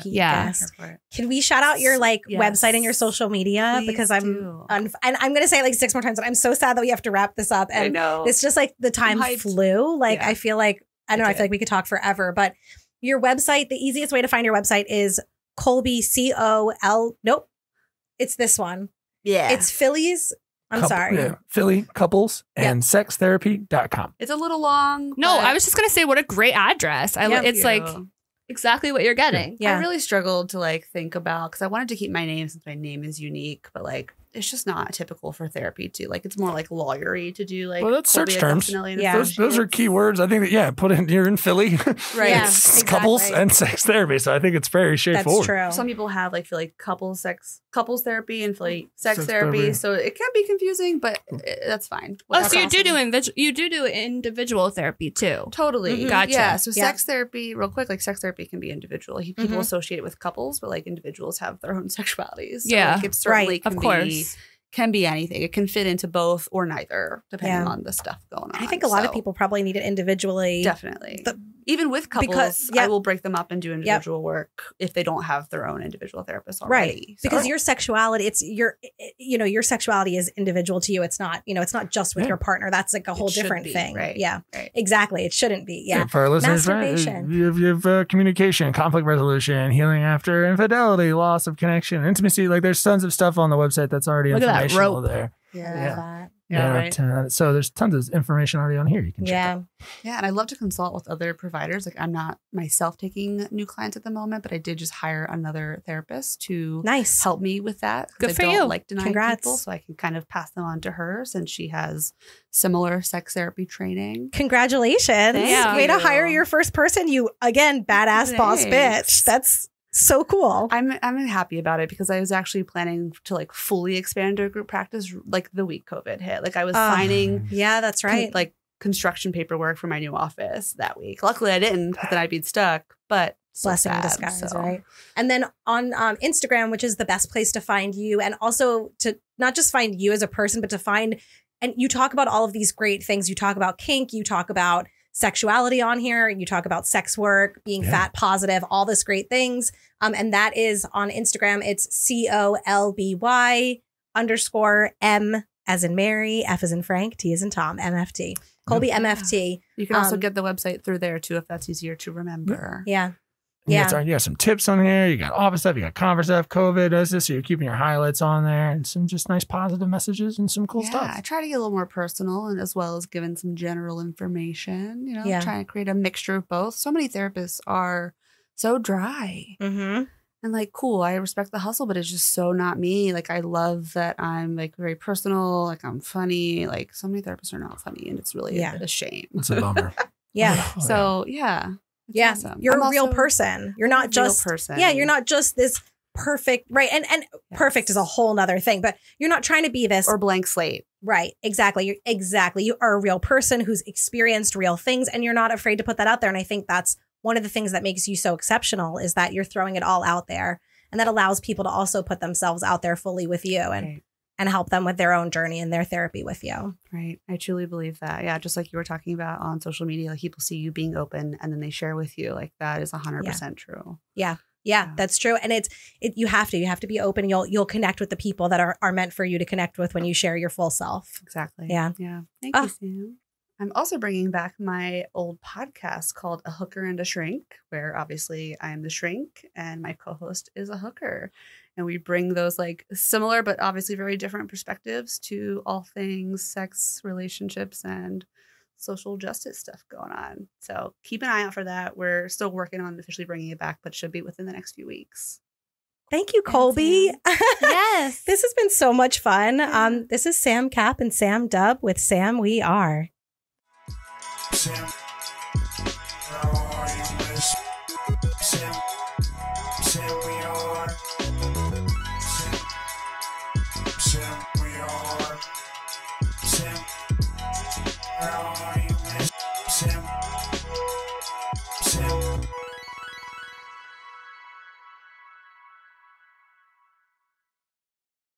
Yeah. guest. Can we shout out your like website and your social media? Please because do. and I'm gonna say it like 6 more times, but I'm so sad that we have to wrap this up. And I know. it's just like the time flew. Like I feel like I don't know. I feel like we could talk forever. But your website, the easiest way to find your website is Colby Nope, it's this one. Yeah, it's Philly's. Sorry. Yeah. Philly couples and sextherapy.com. It's a little long. No, I was just going to say what a great address. It's like exactly what you're getting. Yeah. I really struggled to like think about because I wanted to keep my name since my name is unique, but like it's just not typical for therapy to like it's more like lawyery to do like that's Colby search terms. Yeah. Those are key words. I think that put in you're in Philly. Right. Yeah, it's couples and sex therapy. So I think it's very straightforward. That's true. Some people have like Philly couples therapy and Philly sex therapy. So it can be confusing, but that's fine. Oh, so you do individual therapy too. Totally. Gotcha. Yeah. So sex therapy, real quick, like sex therapy can be individual. People associate it with couples, but like individuals have their own sexualities. So, like, it certainly can be anything. It can fit into both or neither, depending on the stuff going on. I think a lot of people probably need it individually. Definitely. Even with couples, I will break them up and do individual work if they don't have their own individual therapist already. Right. So. Because your sexuality, your sexuality is individual to you. It's not, it's not just with your partner. That's like a whole different thing. Right. Yeah. Right. Exactly. It shouldn't be. Yeah. For our listeners, masturbation. You have communication, conflict resolution, healing after infidelity, loss of connection, intimacy. Like there's tons of stuff on the website that's already informational there. Yeah. Right. So there's tons of information already on here. You can check out. Yeah. And I love to consult with other providers. Like I'm not myself taking new clients at the moment, but I did just hire another therapist to help me with that. Good for you. you. Like denying people, so I can kind of pass them on to her since she has similar sex therapy training. Congratulations. Way to hire your first person. You again, badass boss bitch. That's so cool. I'm happy about it because I was actually planning to like fully expand our group practice like the week COVID hit. Like I was signing that's right. Like construction paperwork for my new office that week. Luckily I didn't because then I'd be stuck, but blessing in disguise, right? And then on Instagram, which is the best place to find you and also to not just find you as a person, but to find, and you talk about all of these great things. You talk about kink, you talk about sexuality on here. You talk about sex work, being fat positive, all this great things. And that is on Instagram. It's COLBY_M as in Mary, F as in Frank, T as in Tom, MFT. Colby MFT. You can also get the website through there too, if that's easier to remember. Yeah. You got some tips on here. You got office stuff. You got conference stuff. COVID does this. So you're keeping your highlights on there and some just nice positive messages and some cool stuff. I try to get a little more personal and as well as giving some general information, trying to create a mixture of both. So many therapists are so dry and like, cool. I respect the hustle, but it's just so not me. Like, I love that I'm like very personal. Like I'm funny. Like so many therapists are not funny and it's really a shame. It's a bummer. So awesome. You're a real person. You're not just you're not just this perfect, right? And perfect is a whole nother thing, but you're not trying to be this or blank slate. Right. Exactly. You are a real person who's experienced real things and you're not afraid to put that out there. And I think that's one of the things that makes you so exceptional is that you're throwing it all out there and that allows people to also put themselves out there fully with you and help them with their own journey and their therapy with you. Right. I truly believe that. Yeah. Just like you were talking about on social media, like people see you being open and then they share with you. Like that is 100% true. Yeah, that's true. And you have to be open. You'll connect with the people that are meant for you to connect with when you share your full self. Exactly. Yeah. Thank you, Sam. I'm also bringing back my old podcast called A Hooker and a Shrink, where obviously I am the shrink and my co-host is a hooker. And we bring those like similar, but obviously very different perspectives to all things sex, relationships, and social justice stuff going on. So keep an eye out for that. We're still working on officially bringing it back, but should be within the next few weeks. Thank you, Colby. Yes. This has been so much fun. This is Sam Cap and Sam Dub with Sam We Are. Sam.